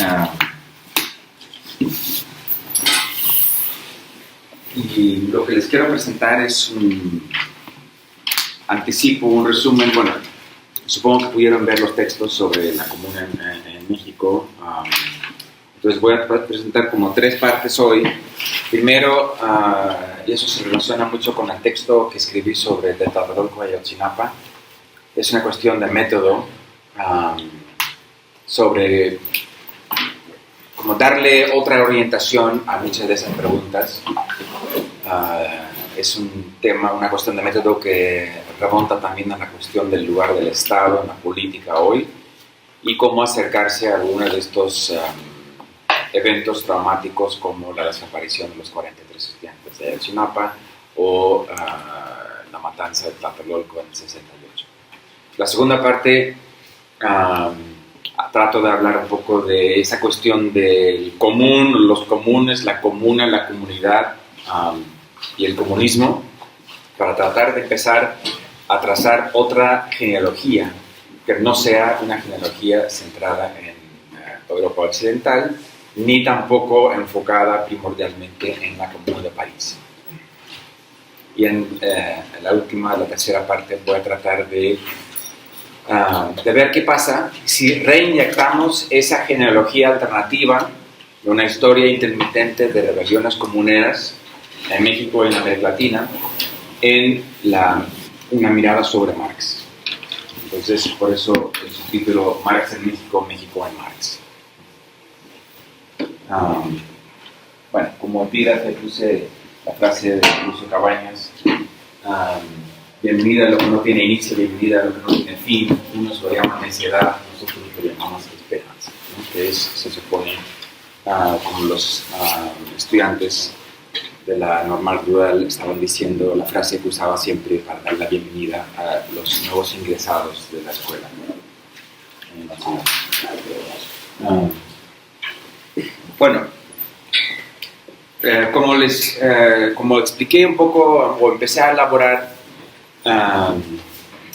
Ah, y lo que les quiero presentar es un anticipo, un resumen. Bueno, supongo que pudieron ver los textos sobre la comuna en México. Entonces voy a presentar como tres partes hoy. Primero, y eso se relaciona mucho con el texto que escribí sobre Tlatelolco y Ayotzinapa, es una cuestión de método, sobre cómo darle otra orientación a muchas de esas preguntas. Es un tema, una cuestión de método que remonta también a la cuestión del lugar del Estado en la política hoy y cómo acercarse a algunos de estos eventos traumáticos como la desaparición de los 43 estudiantes de Ayotzinapa o la matanza de Tlatelolco en el 68. La segunda parte, trato de hablar un poco de esa cuestión del común, los comunes, la comuna, la comunidad y el comunismo, para tratar de empezar a trazar otra genealogía que no sea una genealogía centrada en Europa Occidental, ni tampoco enfocada primordialmente en la Comuna de París. Y en la tercera parte, voy a tratar de ver qué pasa si reinyectamos esa genealogía alternativa de una historia intermitente de rebeliones comuneras en México y en América Latina en una mirada sobre Marx. Entonces, por eso el subtítulo Marx en México, México en Marx. Bueno, como epígrafe puse la frase de Lucio Cabañas, bienvenida a lo que no tiene inicio, bienvenida a lo que no tiene fin. Unos lo llaman necedad, nosotros lo llamamos esperanza, ¿no? Que se supone como los estudiantes de la normal rural estaban diciendo la frase que usaba siempre para dar la bienvenida a los nuevos ingresados de la escuela, ¿no? Bueno, como expliqué un poco o empecé a elaborar,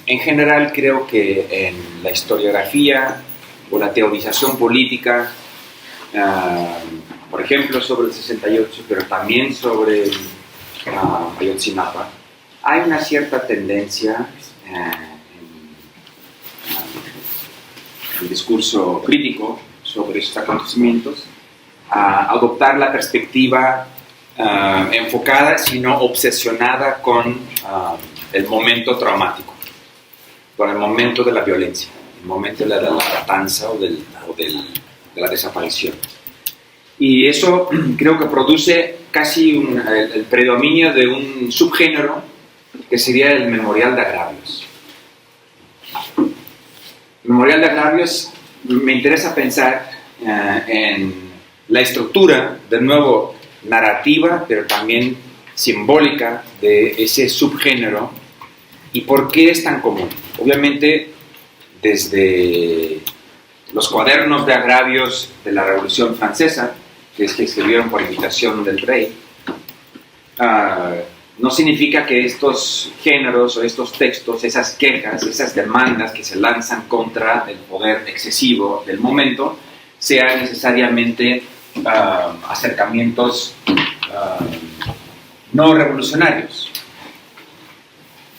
en general creo que en la historiografía o la teorización política, por ejemplo sobre el 68, pero también sobre Ayotzinapa, hay una cierta tendencia en el discurso crítico sobre estos acontecimientos a adoptar la perspectiva enfocada, sino obsesionada con el momento traumático, con el momento de la violencia, el momento de la matanza o de la desaparición. Y eso creo que produce casi el predominio de un subgénero que sería el memorial de agravios. El memorial de agravios, me interesa pensar en la estructura, de nuevo, narrativa, pero también simbólica de ese subgénero y por qué es tan común. Obviamente, desde los cuadernos de agravios de la Revolución Francesa, que se escribieron por invitación del rey, no significa que estos géneros o estos textos, esas quejas, esas demandas que se lanzan contra el poder excesivo del momento, sean necesariamente acercamientos no revolucionarios.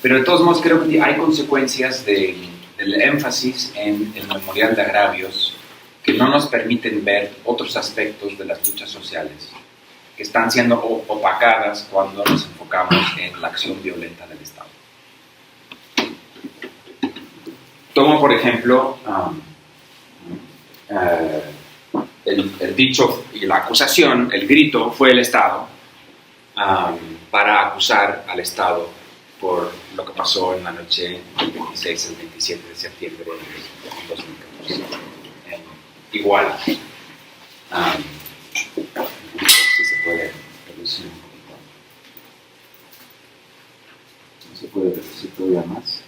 Pero de todos modos creo que hay consecuencias del énfasis en el memorial de agravios que no nos permiten ver otros aspectos de las luchas sociales que están siendo opacadas cuando nos enfocamos en la acción violenta del Estado. Tomo, por ejemplo, el dicho y la acusación, el grito fue el Estado, para acusar al Estado por lo que pasó en la noche del 26 al 27 de septiembre de 2014. Igual, si se puede reducir un poquito. No se puede reducir todavía más.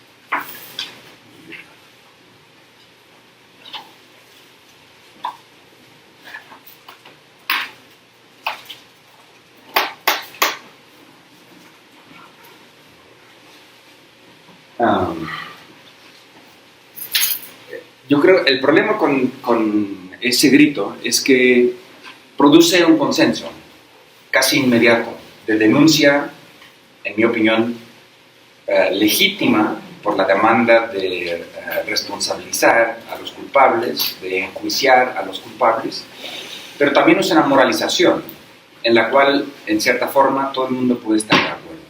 Yo creo que el problema con ese grito es que produce un consenso casi inmediato de denuncia, en mi opinión, legítima por la demanda de responsabilizar a los culpables, de enjuiciar a los culpables, pero también es una moralización en la cual, en cierta forma, todo el mundo puede estar de acuerdo.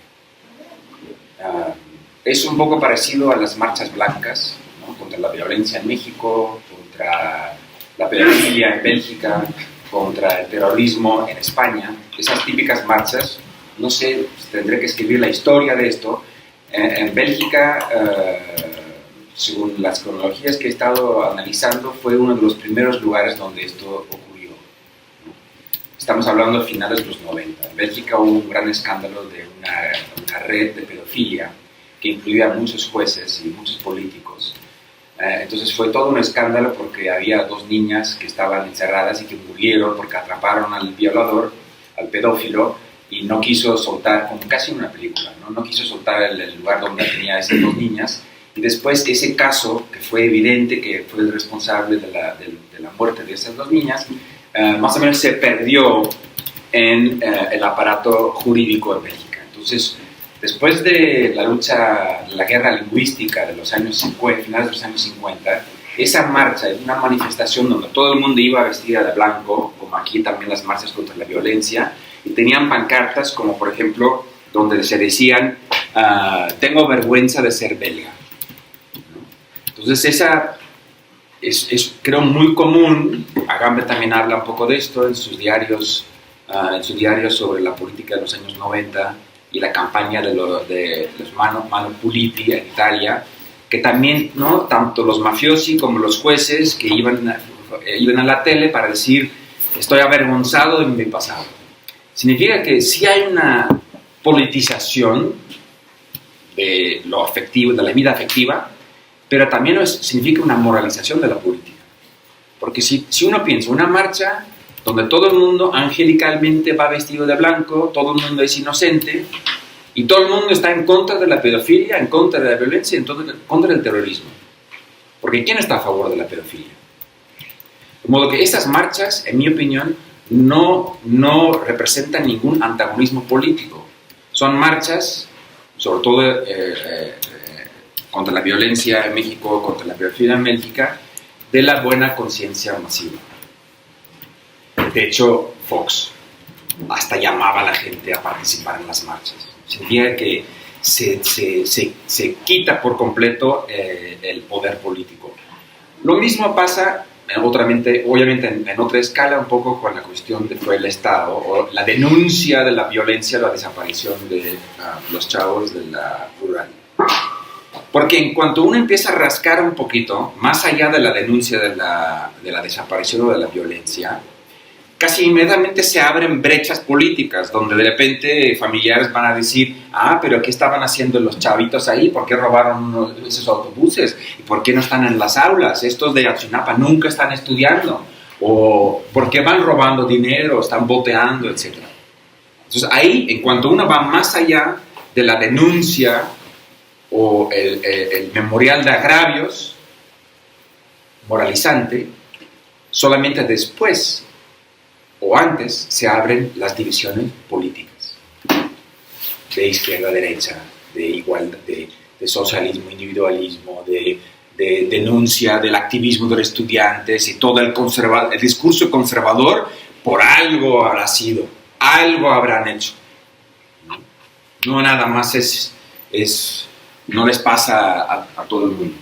Es un poco parecido a las marchas blancas, ¿no? Contra la violencia en México, contra la pedofilia en Bélgica, contra el terrorismo en España. Esas típicas marchas, no sé, tendré que escribir la historia de esto. En Bélgica, según las cronologías que he estado analizando, fue uno de los primeros lugares donde esto ocurrió. Estamos hablando de finales de los 90. En Bélgica hubo un gran escándalo de una red de pedofilia que incluía a muchos jueces y muchos políticos. Entonces fue todo un escándalo porque había 2 niñas que estaban encerradas y que murieron porque atraparon al violador, al pedófilo, y no quiso soltar, como casi una película, no quiso soltar el lugar donde tenía a esas 2 niñas. Y después ese caso, que fue evidente que fue el responsable de la muerte de esas 2 niñas, más o menos se perdió en el aparato jurídico de Bélgica. Entonces, después de la lucha, la guerra lingüística de los años 50, finales de los años 50, esa marcha es una manifestación donde todo el mundo iba vestida de blanco, como aquí también las marchas contra la violencia, y tenían pancartas como, por ejemplo, donde se decían, tengo vergüenza de ser belga. Entonces esa es creo muy común. Agamben también habla un poco de esto en sus diarios, su diario sobre la política de los años 90 y la campaña de los Mano Puliti en Italia, que también, ¿no?, tanto los mafiosi como los jueces que iban a la tele para decir estoy avergonzado de mi pasado. Significa que sí hay una politización de lo afectivo, de la vida afectiva, pero también significa una moralización de la política. Porque si uno piensa, una marcha donde todo el mundo angelicalmente va vestido de blanco, todo el mundo es inocente, y todo el mundo está en contra de la pedofilia, en contra de la violencia, en contra del terrorismo. Porque ¿quién está a favor de la pedofilia? De modo que estas marchas, en mi opinión, no representan ningún antagonismo político. Son marchas, sobre todo contra la violencia en México, contra la pedofilia en Bélgica, de la buena conciencia masiva. De hecho, Fox hasta llamaba a la gente a participar en las marchas. Significa que se quita por completo el poder político. Lo mismo pasa, obviamente en otra escala, un poco con la cuestión fue el Estado, o la denuncia de la violencia, la desaparición de los chavos de la rural. Porque en cuanto uno empieza a rascar un poquito, más allá de la denuncia de la desaparición o de la violencia, casi inmediatamente se abren brechas políticas, donde de repente familiares van a decir, pero ¿qué estaban haciendo los chavitos ahí? ¿Por qué robaron esos autobuses? ¿Y por qué no están en las aulas? Estos de Ayotzinapa nunca están estudiando. ¿O por qué van robando dinero? ¿Están boteando? Etcétera. Entonces ahí, en cuanto uno va más allá de la denuncia o el memorial de agravios moralizante, solamente después o antes se abren las divisiones políticas de izquierda a derecha, de igualdad, de socialismo, individualismo, de denuncia del activismo de los estudiantes y todo el discurso conservador. Por algo habrá sido, algo habrán hecho. No nada más no les pasa a todo el mundo.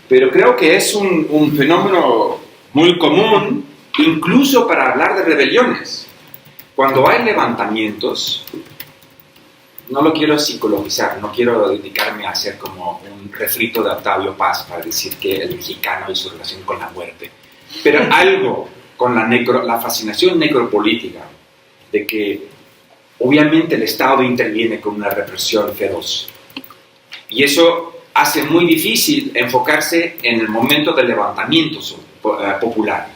Pero creo que es un fenómeno muy común, incluso para hablar de rebeliones. Cuando hay levantamientos, no lo quiero psicologizar, no quiero dedicarme a hacer como un refrito de Octavio Paz para decir que el mexicano y su relación con la muerte, pero algo con la fascinación necropolítica, de que obviamente el Estado interviene con una represión feroz. Y eso hace muy difícil enfocarse en el momento del levantamiento popular.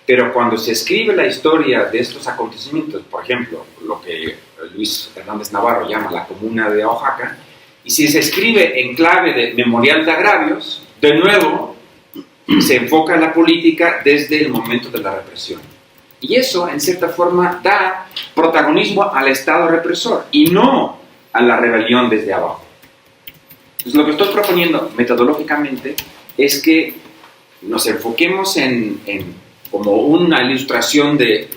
Pero cuando se escribe la historia de estos acontecimientos, por ejemplo, lo que Luis Hernández Navarro llama la Comuna de Oaxaca, y si se escribe en clave de memorial de agravios, de nuevo se enfoca la política desde el momento de la represión. Y eso, en cierta forma, da protagonismo al Estado represor y no a la rebelión desde abajo. Entonces, lo que estoy proponiendo metodológicamente es que nos enfoquemos en como una ilustración de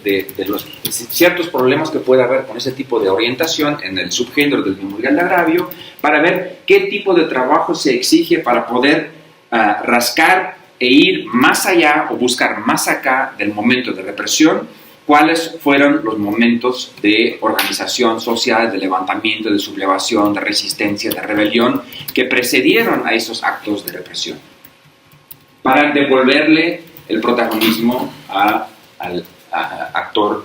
los ciertos problemas que puede haber con ese tipo de orientación en el subgénero del memorial de agravio, para ver qué tipo de trabajo se exige para poder rascar e ir más allá o buscar más acá del momento de represión, cuáles fueron los momentos de organización social, de levantamiento, de sublevación, de resistencia, de rebelión que precedieron a esos actos de represión, para devolverle el protagonismo al actor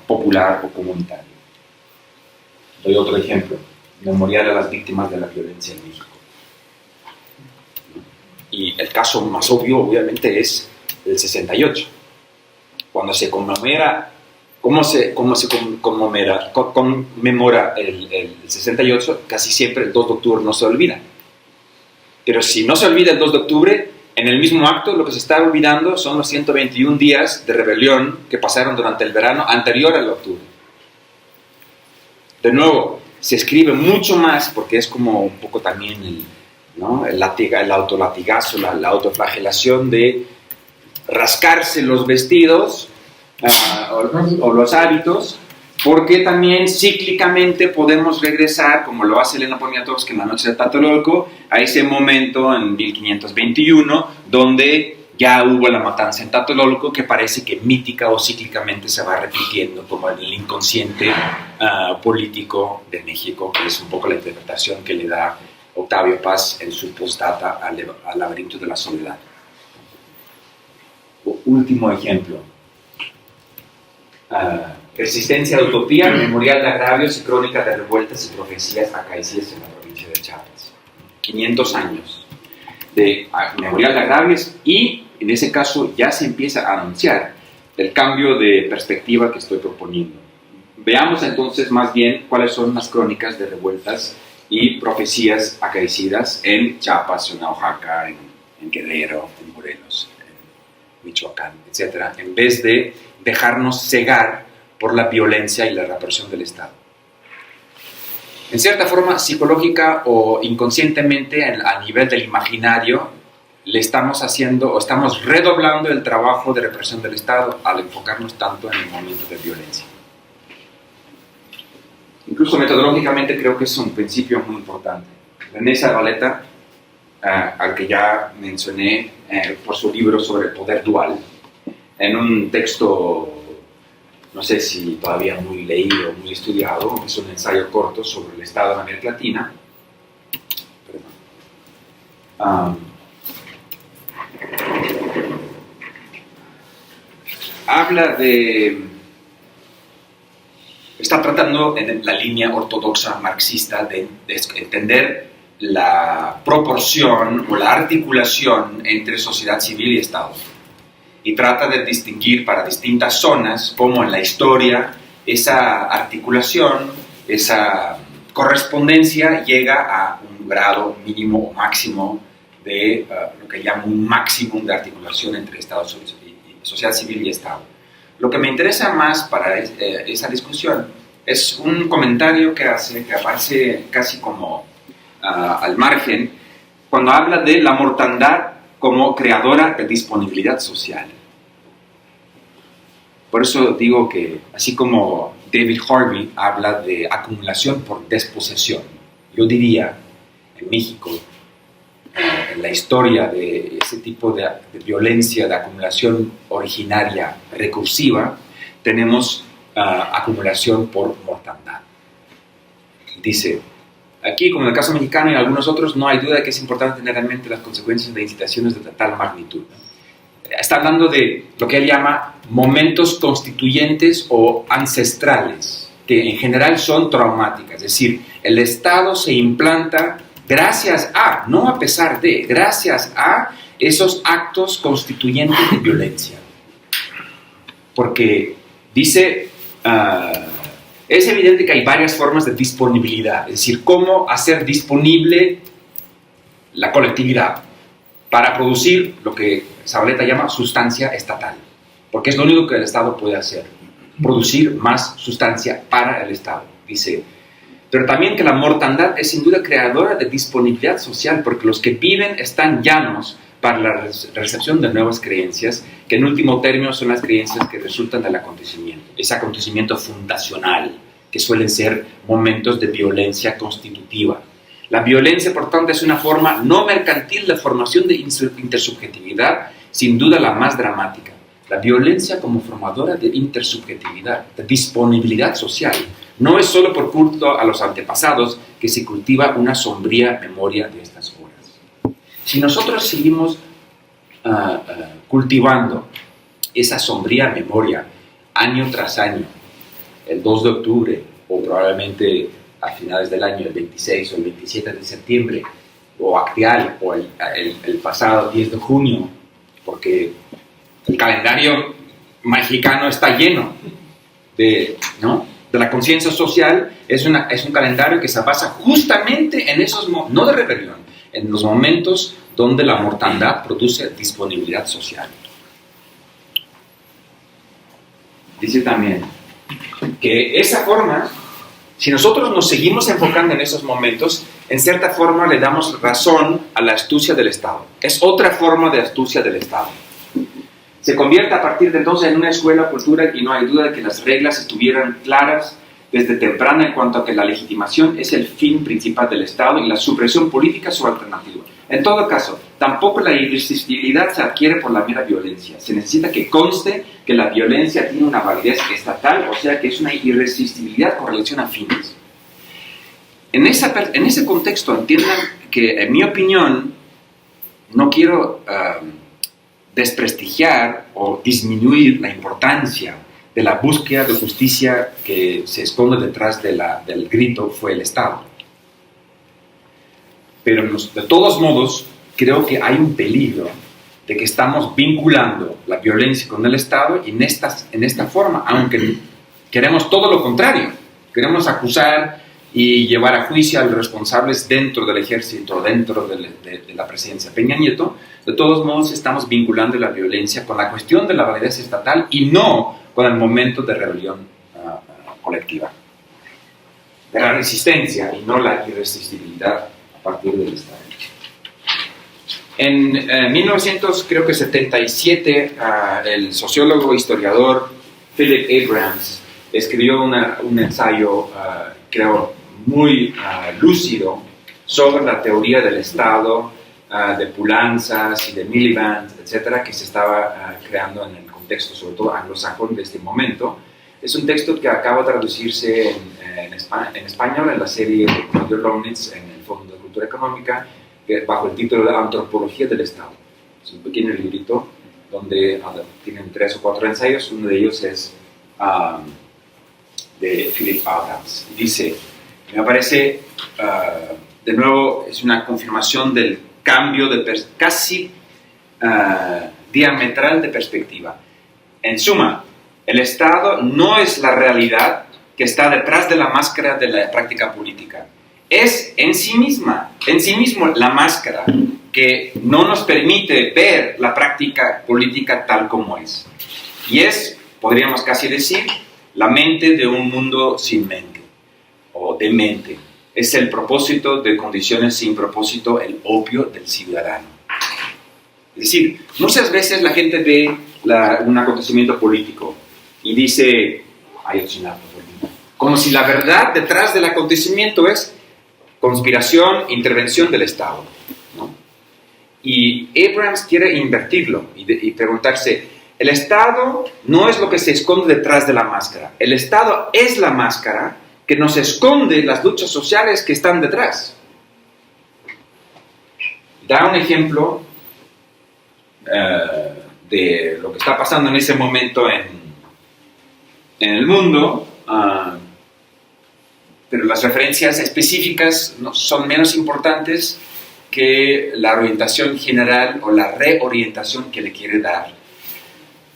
popular o comunitario. Doy otro ejemplo: Memorial a las víctimas de la violencia en México. Y el caso más obvio, obviamente, es el 68. Cuando se conmemora, ¿cómo se conmemora el 68? Casi siempre el 2 de octubre no se olvida. Pero si no se olvida el 2 de octubre, en el mismo acto lo que se está olvidando son los 121 días de rebelión que pasaron durante el verano anterior al octubre. De nuevo, se escribe mucho más porque es como un poco también el autolatigazo, la autoflagelación de rascarse los vestidos o los hábitos, porque también cíclicamente podemos regresar, como lo hace Elena Poniatowska en La noche de Tlatelolco, a ese momento en 1521, donde ya hubo la matanza en Tlatelolco, que parece que mítica o cíclicamente se va repitiendo como el inconsciente político de México, que es un poco la interpretación que le da Octavio Paz en su postdata al laberinto de la soledad. Último ejemplo. Resistencia a utopía, memorial de agravios y crónica de revueltas y profecías acaecidas en la provincia de Chiapas. 500 años de memorial de agravios, y en ese caso ya se empieza a anunciar el cambio de perspectiva que estoy proponiendo. Veamos entonces más bien cuáles son las crónicas de revueltas y profecías acaecidas en Chiapas, en Oaxaca, en Guerrero, en Morelos, en Michoacán, etc., en vez de dejarnos cegar por la violencia y la represión del Estado. En cierta forma, psicológica o inconscientemente, a nivel del imaginario, le estamos haciendo o estamos redoblando el trabajo de represión del Estado al enfocarnos tanto en el momento de violencia. Incluso metodológicamente creo que es un principio muy importante. René Zavaleta, al que ya mencioné por su libro sobre el poder dual, en un texto, no sé si todavía muy leído, muy estudiado, es un ensayo corto sobre el Estado en América Latina. Está tratando en la línea ortodoxa marxista de entender la proporción o la articulación entre sociedad civil y Estado. Y trata de distinguir para distintas zonas cómo en la historia esa articulación, esa correspondencia llega a un grado mínimo o máximo de lo que llamo un máximo de articulación entre Estado, sociedad civil y Estado. Lo que me interesa más para esa discusión es un comentario que aparece casi como al margen, cuando habla de la mortandad como creadora de disponibilidad social. Por eso digo que, así como David Harvey habla de acumulación por desposesión, yo diría, en México, en la historia de ese tipo de violencia, de acumulación originaria recursiva, tenemos acumulación por mortandad. Dice, aquí, como en el caso mexicano y en algunos otros, no hay duda de que es importante tener en mente las consecuencias de incitaciones de tal magnitud. Está hablando de lo que él llama momentos constituyentes o ancestrales, que en general son traumáticas. Es decir, el Estado se implanta gracias a, no a pesar de, gracias a esos actos constituyentes de violencia. Porque dice, es evidente que hay varias formas de disponibilidad, es decir, cómo hacer disponible la colectividad para producir lo que Zabaleta llama sustancia estatal, porque es lo único que el Estado puede hacer, producir más sustancia para el Estado, dice. Pero también que la mortandad es sin duda creadora de disponibilidad social, porque los que viven están llanos para la recepción de nuevas creencias, que en último término son las creencias que resultan del acontecimiento, ese acontecimiento fundacional, que suelen ser momentos de violencia constitutiva. La violencia, por tanto, es una forma no mercantil de formación de intersubjetividad, sin duda la más dramática. La violencia como formadora de intersubjetividad, de disponibilidad social, no es solo por culto a los antepasados que se cultiva una sombría memoria de estas horas. Si nosotros seguimos cultivando esa sombría memoria año tras año, el 2 de octubre o probablemente a finales del año, el 26 o el 27 de septiembre, o actual, o el pasado 10 de junio, porque el calendario mexicano está lleno de la conciencia social, es un calendario que se basa justamente en esos, no de rebelión, en los momentos donde la mortandad produce disponibilidad social. Dice también que esa forma, si nosotros nos seguimos enfocando en esos momentos, en cierta forma le damos razón a la astucia del Estado. Es otra forma de astucia del Estado. Se convierte a partir de entonces en una escuela cultural y no hay duda de que las reglas estuvieran claras desde temprano en cuanto a que la legitimación es el fin principal del Estado y la supresión política su alternativa. En todo caso, tampoco la irresistibilidad se adquiere por la mera violencia. Se necesita que conste que la violencia tiene una validez estatal, o sea que es una irresistibilidad con relación a fines. En ese contexto entiendan que, en mi opinión, no quiero desprestigiar o disminuir la importancia de la búsqueda de justicia que se esconde detrás del grito "fue el Estado". Pero de todos modos, creo que hay un peligro de que estamos vinculando la violencia con el Estado y en esta forma, aunque queremos todo lo contrario. Queremos acusar y llevar a juicio a los responsables dentro del ejército, dentro de la presidencia Peña Nieto. De todos modos, estamos vinculando la violencia con la cuestión de la validez estatal y no con el momento de rebelión colectiva, de la resistencia y no la irresistibilidad a partir del Estado. En 1977, el sociólogo e historiador Philip Abrams escribió un ensayo, creo, muy lúcido sobre la teoría del Estado, de Poulantzas y de Miliband, etcétera, que se estaba creando en el contexto, sobre todo anglosajón, de este momento. Es un texto que acaba de traducirse en español en la serie de Claudio Lomnitz en el Fondo de Cultura Económica, bajo el título de Antropología del Estado. Es un pequeño librito donde tienen 3 o 4 ensayos. Uno de ellos es de Philip Abrams. Dice, me parece, de nuevo, es una confirmación del cambio casi diametral de perspectiva. En suma, el Estado no es la realidad que está detrás de la máscara de la práctica política. Es en sí mismo la máscara que no nos permite ver la práctica política tal como es. Y es, podríamos casi decir, la mente de un mundo sin mente, o demente. Es el propósito de condiciones sin propósito, el opio del ciudadano. Es decir, muchas veces la gente ve un acontecimiento político y dice, como si la verdad detrás del acontecimiento es conspiración, intervención del Estado, ¿no? Y Abrams quiere invertirlo y preguntarse, el Estado no es lo que se esconde detrás de la máscara, el Estado es la máscara que nos esconde las luchas sociales que están detrás. Da un ejemplo de lo que está pasando en ese momento en el mundo, pero las referencias específicas son menos importantes que la orientación general o la reorientación que le quiere dar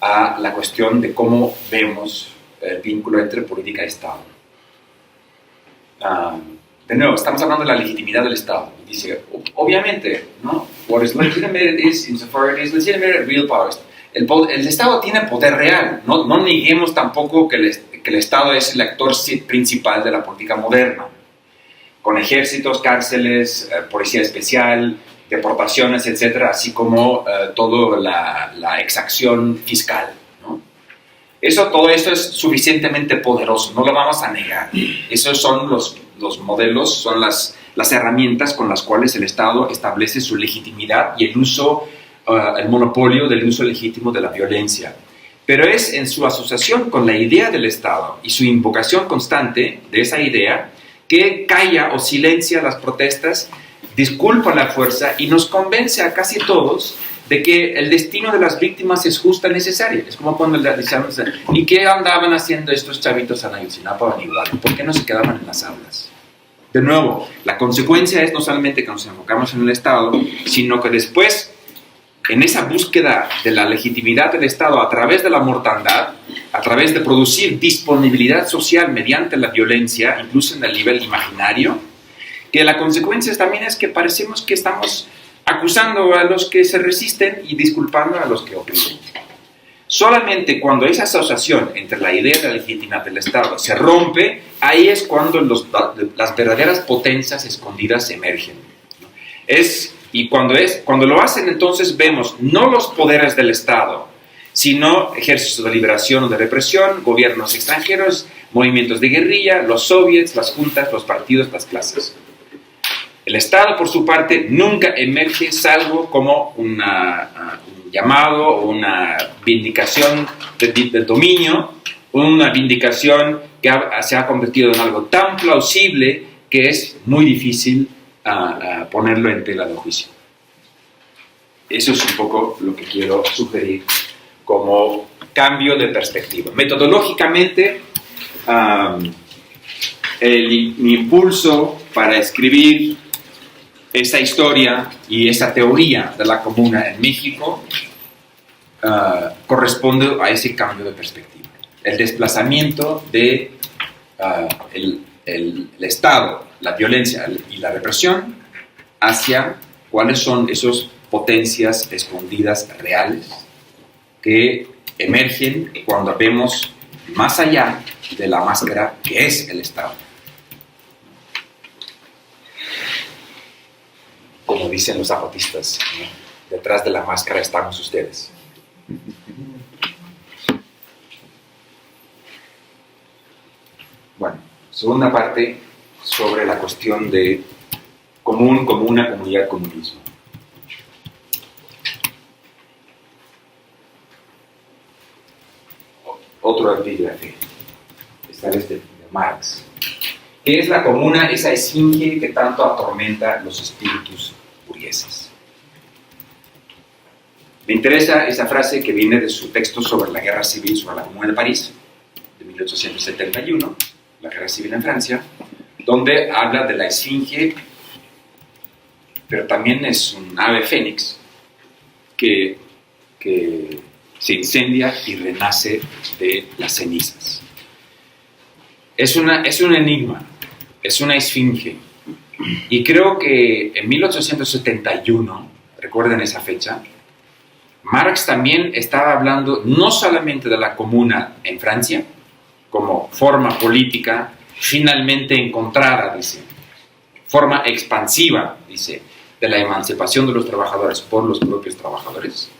a la cuestión de cómo vemos el vínculo entre política y Estado. De nuevo, estamos hablando de la legitimidad del Estado. Dice, obviamente, ¿no? What is legitimate is insofar it is legitimate, real power. El Estado tiene poder real. No neguemos tampoco que el Estado es el actor principal de la política moderna, con ejércitos, cárceles, policía especial, deportaciones, etcétera, así como toda la exacción fiscal, ¿no? Todo esto es suficientemente poderoso, no lo vamos a negar. Esos son los modelos, son las herramientas con las cuales el Estado establece su legitimidad y el monopolio del uso legítimo de la violencia. Pero es en su asociación con la idea del Estado y su invocación constante de esa idea que calla o silencia las protestas, disculpa la fuerza y nos convence a casi todos de que el destino de las víctimas es justa y necesaria. Es como cuando le decíamos, ¿y qué andaban haciendo estos chavitos en Ayotzinapa o en Iguala? ¿Por qué no se quedaban en las aulas? De nuevo, la consecuencia es no solamente que nos enfocamos en el Estado, sino que después, en esa búsqueda de la legitimidad del Estado a través de la mortandad, a través de producir disponibilidad social mediante la violencia, incluso en el nivel imaginario, que la consecuencia también es que parecemos que estamos acusando a los que se resisten y disculpando a los que oprimen. Solamente cuando esa asociación entre la idea de la legitimidad del Estado se rompe, ahí es cuando las verdaderas potencias escondidas emergen, ¿no? Y cuando lo hacen, entonces vemos no los poderes del Estado, sino ejércitos de liberación o de represión, gobiernos extranjeros, movimientos de guerrilla, los soviets, las juntas, los partidos, las clases. El Estado, por su parte, nunca emerge salvo como un llamado o una vindicación del dominio, una vindicación que se ha convertido en algo tan plausible que es muy difícil ponerlo en tela de juicio. Eso es un poco lo que quiero sugerir como cambio de perspectiva. Metodológicamente, mi impulso para escribir esa historia y esa teoría de la comuna en México corresponde a ese cambio de perspectiva. El desplazamiento de el Estado, la violencia y la represión hacia cuáles son esas potencias escondidas reales que emergen cuando vemos más allá de la máscara que es el Estado. Como dicen los zapatistas, ¿no? Detrás de la máscara estamos ustedes. Bueno, segunda parte sobre la cuestión de común, comuna, comunidad, comunismo. Otro epígrafe, esta vez de Marx. ¿Qué es la comuna? Esa esfinge que tanto atormenta los espíritus burgueses. Me interesa esa frase que viene de su texto sobre la guerra civil sobre la Comuna de París, de 1871, la guerra civil en Francia, donde habla de la esfinge, pero también es un ave fénix que se incendia y renace de las cenizas. Es un enigma, es una esfinge. Y creo que en 1871, recuerden esa fecha, Marx también estaba hablando no solamente de la comuna en Francia, como forma política finalmente encontrada, dice, forma expansiva, dice, de la emancipación de los trabajadores por los propios trabajadores.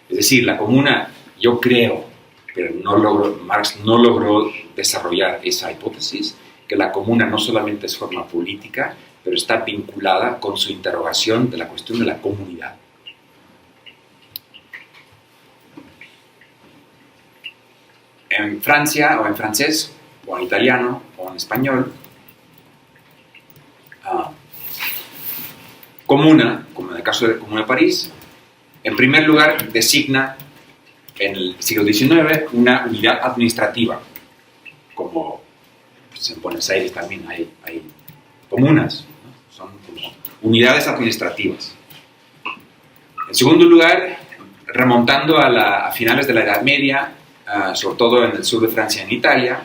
Es decir, la comuna, yo creo, pero Marx no logró desarrollar esa hipótesis, que la comuna no solamente es forma política, pero está vinculada con su interrogación de la cuestión de la comunidad. En Francia, o en francés, o en italiano, o en español, comuna, como en el caso de la Comuna de París, en primer lugar designa en el siglo XIX una unidad administrativa, como pues, en Buenos Aires también hay comunas, ¿no? Son como unidades administrativas. En segundo lugar, remontando a finales de la Edad Media, sobre todo en el sur de Francia, en Italia,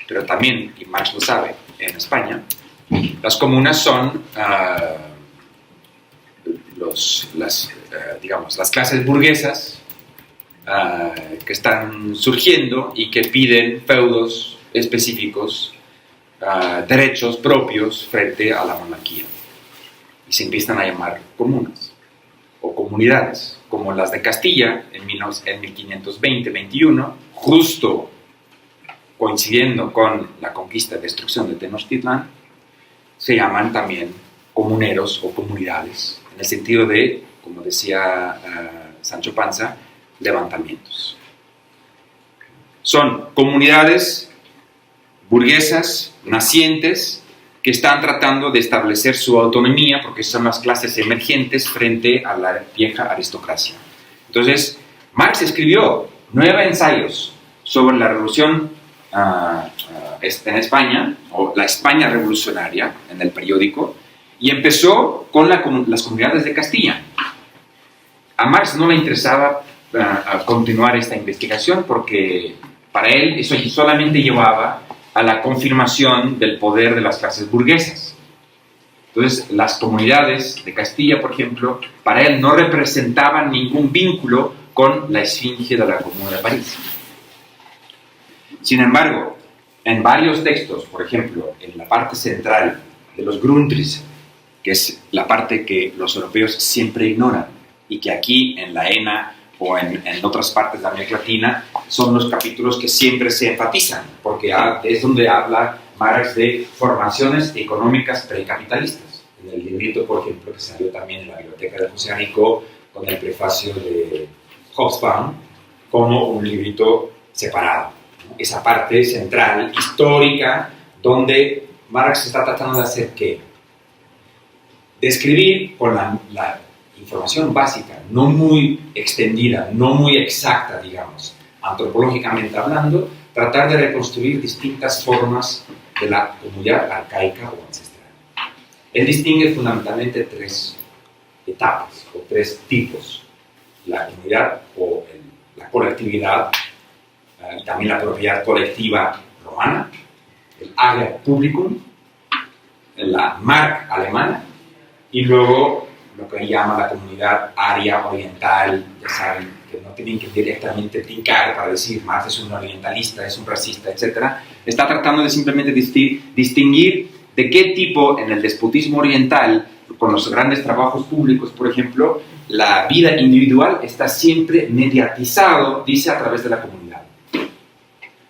pero también, y Marx lo sabe, en España, las comunas son las clases burguesas que están surgiendo y que piden feudos específicos, derechos propios frente a la monarquía. Y se empiezan a llamar comunas o comunidades, como las de Castilla en 1520-21, justo coincidiendo con la conquista y destrucción de Tenochtitlán. Se llaman también comuneros o comunidades, en el sentido de, como decía Sancho Panza, levantamientos. Son comunidades burguesas, nacientes, que están tratando de establecer su autonomía, porque son las clases emergentes frente a la vieja aristocracia. Entonces, Marx escribió 9 ensayos sobre la revolución en España, o la España revolucionaria, en el periódico, y empezó con las comunidades de Castilla. A Marx no le interesaba continuar esta investigación porque para él eso solamente llevaba a la confirmación del poder de las clases burguesas. Entonces, las comunidades de Castilla, por ejemplo, para él no representaban ningún vínculo con la esfinge de la Comuna de París. Sin embargo, en varios textos, por ejemplo, en la parte central de los Grundrisse, que es la parte que los europeos siempre ignoran, y que aquí en la ENA o en otras partes de América Latina son los capítulos que siempre se enfatizan, porque es donde habla Marx de formaciones económicas precapitalistas. En el librito, por ejemplo, que salió también en la biblioteca de José Arico, con el prefacio de Hobsbawm, como un librito separado, ¿no? Esa parte central, histórica, donde Marx está tratando de hacer ¿qué? Describir con la información básica, no muy extendida, no muy exacta, digamos, antropológicamente hablando, tratar de reconstruir distintas formas de la comunidad arcaica o ancestral. Él distingue fundamentalmente 3 etapas o 3 tipos: la comunidad o la colectividad, y también la propiedad colectiva romana, el Ager Publicum, la Mark alemana, y luego lo que llama la comunidad aria oriental. Ya saben que no tienen que directamente brincar para decir Marx es un orientalista, es un racista, etc. Está tratando de simplemente distinguir de qué tipo en el despotismo oriental, con los grandes trabajos públicos, por ejemplo, la vida individual está siempre mediatizado, dice, a través de la comunidad.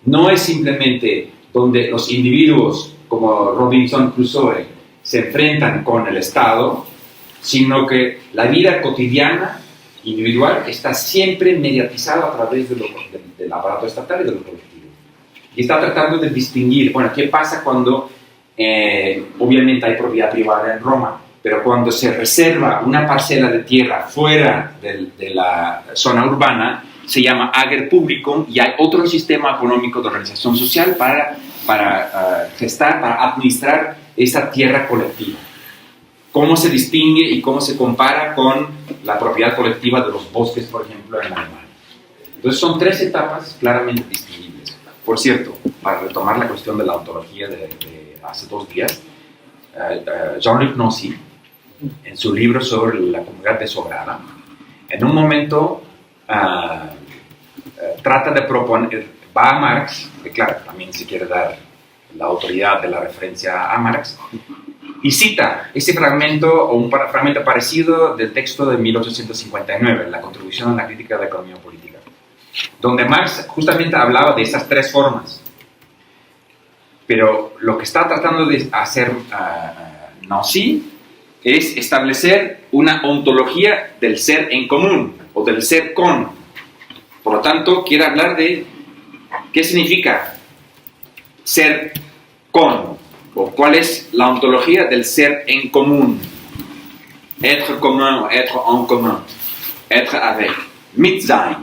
No es simplemente donde los individuos, como Robinson Crusoe, se enfrentan con el Estado, sino que la vida cotidiana, individual, está siempre mediatizada a través del aparato estatal y de lo colectivo. Y está tratando de distinguir, bueno, ¿qué pasa cuando, obviamente hay propiedad privada en Roma, pero cuando se reserva una parcela de tierra fuera de la zona urbana, se llama Ager Publicum, y hay otro sistema económico de organización social para gestar, para administrar esa tierra colectiva. ¿Cómo se distingue y cómo se compara con la propiedad colectiva de los bosques, por ejemplo, en Alemania? Entonces son 3 etapas claramente distinguibles. Por cierto, para retomar la cuestión de la ontología de hace 2 días, Jean-Luc Nancy, en su libro sobre la comunidad desobrada, en un momento trata de proponer, va a Marx, que claro, también se quiere dar la autoridad de la referencia a Marx, y cita ese fragmento o un fragmento parecido del texto de 1859, la contribución a la crítica de la economía política, donde Marx justamente hablaba de esas 3 formas. Pero lo que está tratando de hacer Nancy es establecer una ontología del ser en común o del ser con. Por lo tanto, quiere hablar de qué significa ser con, o cuál es la ontología del ser en común. Être commun, être en commun, être avec, mit sein,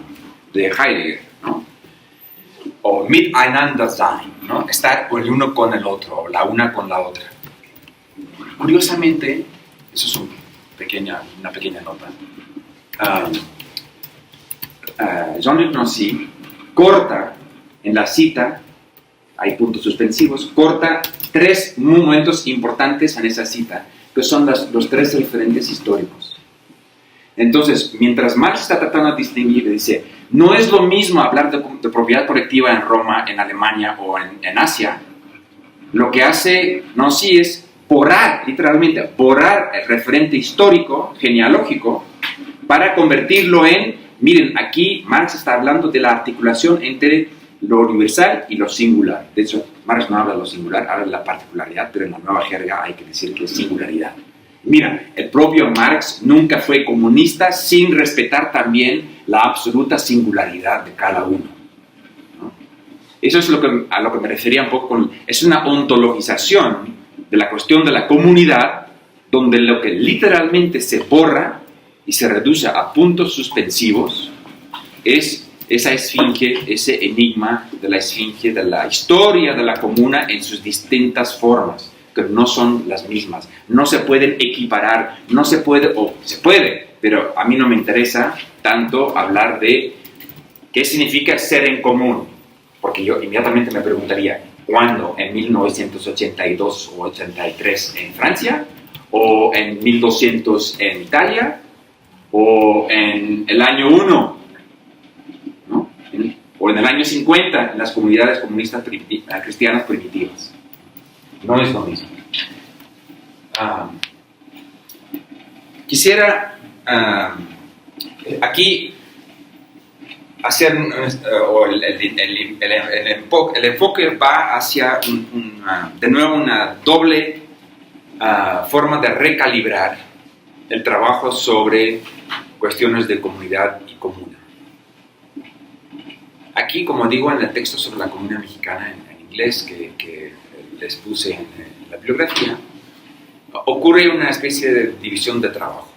de Heidegger, ¿no? O miteinander sein, ¿no? Estar el uno con el otro, o la una con la otra. Curiosamente, eso es una pequeña nota. Jean-Luc Nancy corta en la cita, hay puntos suspensivos, corta 3 momentos importantes en esa cita, que son los 3 referentes históricos. Entonces, mientras Marx está tratando de distinguir, dice, no es lo mismo hablar de propiedad colectiva en Roma, en Alemania o en Asia. Lo que hace Naussi es borrar, literalmente, borrar el referente histórico, genealógico, para convertirlo en, miren, aquí Marx está hablando de la articulación entre lo universal y lo singular. De hecho, Marx no habla de lo singular, habla de la particularidad, pero en la nueva jerga hay que decir que es singularidad. Mira, el propio Marx nunca fue comunista sin respetar también la absoluta singularidad de cada uno, ¿no? Eso es a lo que me refería un poco con... Es una ontologización de la cuestión de la comunidad, donde lo que literalmente se borra y se reduce a puntos suspensivos es esa esfinge, ese enigma de la esfinge, de la historia de la comuna en sus distintas formas, que no son las mismas, no se pueden equiparar, no se puede, o se puede, pero a mí no me interesa tanto hablar de qué significa ser en común, porque yo inmediatamente me preguntaría, ¿cuándo? ¿En 1982 o 83 en Francia? ¿O en 1200 en Italia? ¿O en el año 1? ¿No? ¿O en el año 50 en las comunidades comunistas cristianas primitivas? No es lo mismo. Quisiera aquí hacer, el enfoque va hacia de nuevo una doble forma de recalibrar el trabajo sobre cuestiones de comunidad y comuna. Aquí, como digo, en el texto sobre la comuna mexicana en inglés que les puse en la bibliografía, ocurre una especie de división de trabajo.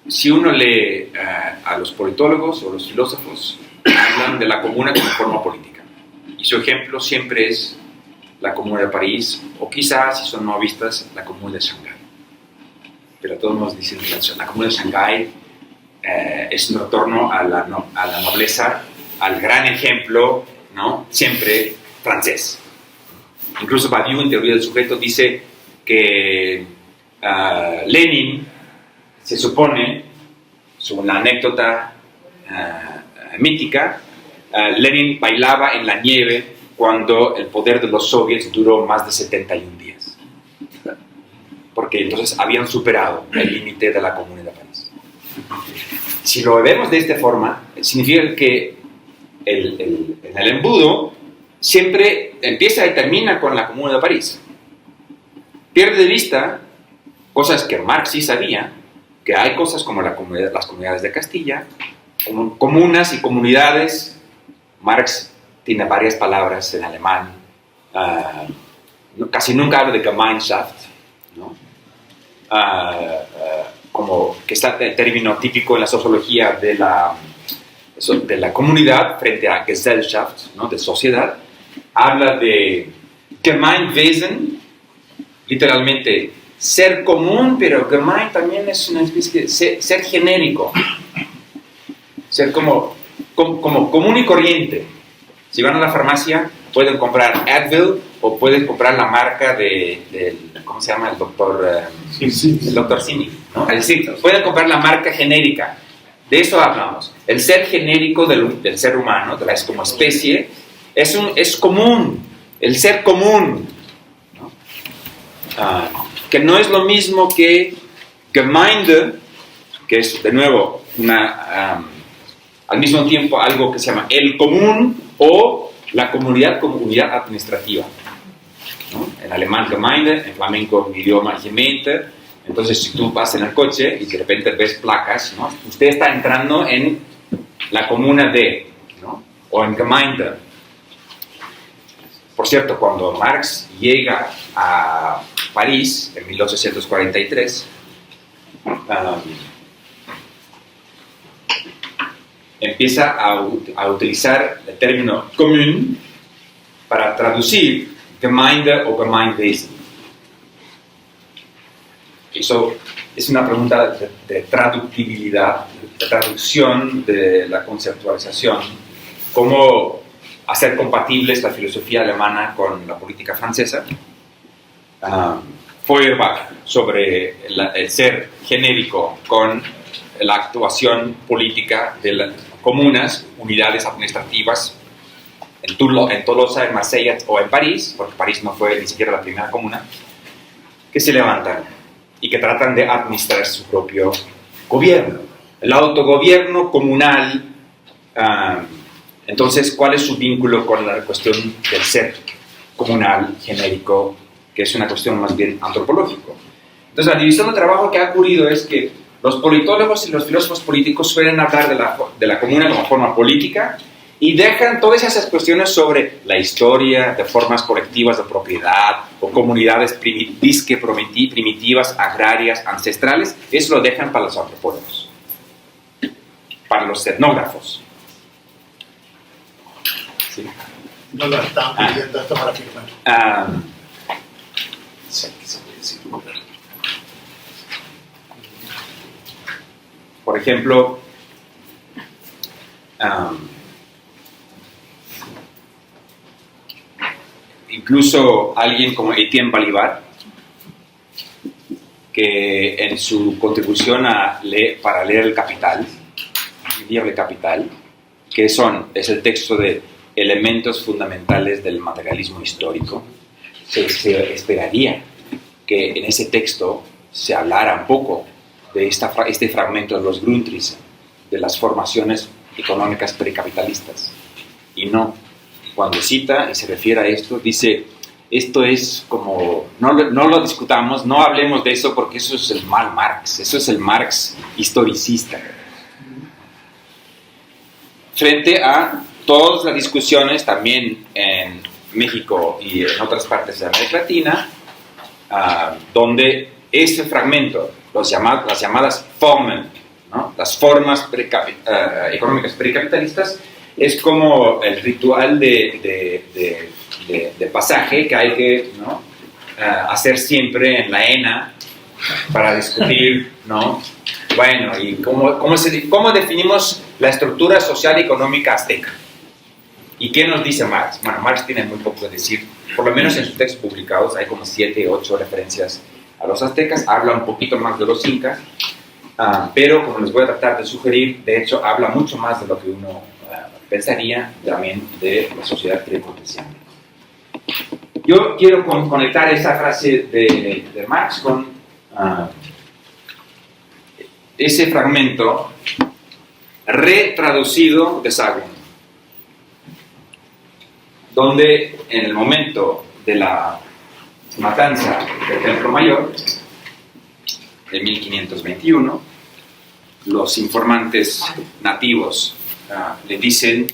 Si uno lee a los politólogos o los filósofos, hablan de la comuna como forma política. Y su ejemplo siempre es la Comuna de París, o quizás, si son novistas, la Comuna de Shanghái. Pero todos nos dicen que la Comuna de Shanghái es un retorno a la nobleza, al gran ejemplo, ¿no? Siempre francés. Incluso Badiou, en Teoría del Sujeto, dice que Lenin, se supone, según la anécdota mítica, Lenin bailaba en la nieve cuando el poder de los soviets duró más de 71 días. Porque entonces habían superado el límite de la Comuna de París. Si lo vemos de esta forma, significa que en el embudo siempre empieza y termina con la Comuna de París. Pierde de vista cosas que Marx sí sabía, que hay cosas como las comunidades de Castilla, como comunas y comunidades. Marx tiene varias palabras en alemán, casi nunca habla de Gemeinschaft, ¿no? Como que está el término típico en la sociología de la comunidad frente a Gesellschaft, ¿no? De sociedad. Habla de Gemeinwesen, literalmente ser común, pero Gemein también es una especie de ser genérico, ser como común y corriente. Si van a la farmacia, pueden comprar Advil o pueden comprar la marca ¿cómo se llama? El doctor Simi, ¿no? Es decir, pueden comprar la marca genérica. De eso hablamos. El ser genérico del ser humano, como especie, es común. El ser común, ¿no? Que no es lo mismo que Gemeinde, que es, de nuevo, al mismo tiempo algo que se llama el común o la comunidad como unidad administrativa, ¿no? En alemán Gemeinde, en flamenco mi idioma Gemeente. Entonces, si tú vas en el coche y de repente ves placas, ¿no? Usted está entrando en la comuna de, ¿no? O en Gemeinde. Por cierto, cuando Marx llega a París en 1843, empieza a utilizar el término común para traducir Gemeinde o Gemeinwesen. Eso es una pregunta de traductibilidad, de traducción de la conceptualización. ¿Cómo hacer compatibles la filosofía alemana con la política francesa? Feuerbach sobre el ser genérico con la actuación política de las comunas, unidades administrativas en Tolosa, en Marsella o en París, porque París no fue ni siquiera la primera comuna, que se levantan y que tratan de administrar su propio gobierno. El autogobierno comunal, entonces, ¿cuál es su vínculo con la cuestión del ser comunal genérico, que es una cuestión más bien antropológica? Entonces, la división de trabajo que ha ocurrido es que los politólogos y los filósofos políticos suelen hablar de la comuna como forma política y dejan todas esas cuestiones sobre la historia de formas colectivas de propiedad o comunidades disque primitivas, agrarias, ancestrales. Eso lo dejan para los antropólogos, para los etnógrafos. ¿Sí? No lo están pidiendo esto para firmar. Por ejemplo, incluso alguien como Etienne Balibar, que en su contribución para leer el Capital, el libro de Capital, que es el texto de elementos fundamentales del materialismo histórico, se esperaría que en ese texto se hablara un poco de este fragmento de los Grundrisse, de las formaciones económicas precapitalistas. Y no, cuando cita y se refiere a esto, dice, esto es como, no lo discutamos, no hablemos de eso porque eso es el mal Marx, eso es el Marx historicista. Frente a todas las discusiones también en México y en otras partes de América Latina, donde este fragmento, las llamadas Formen, ¿no? Las formas económicas precapitalistas, es como el ritual de pasaje que hay que, ¿no? Hacer siempre en la ENA para discutir, ¿no? Bueno, ¿y cómo definimos la estructura social y económica azteca? ¿Y qué nos dice Marx? Bueno, Marx tiene muy poco que decir, por lo menos en sus textos publicados hay como 7 o 8 referencias a los aztecas, habla un poquito más de los incas, pero como les voy a tratar de sugerir, de hecho habla mucho más de lo que uno pensaría también de la sociedad preconcesional. Yo quiero conectar esa frase de Marx con ese fragmento retraducido de Sagún, donde en el momento de la matanza del Templo Mayor, de 1521, los informantes nativos le dicen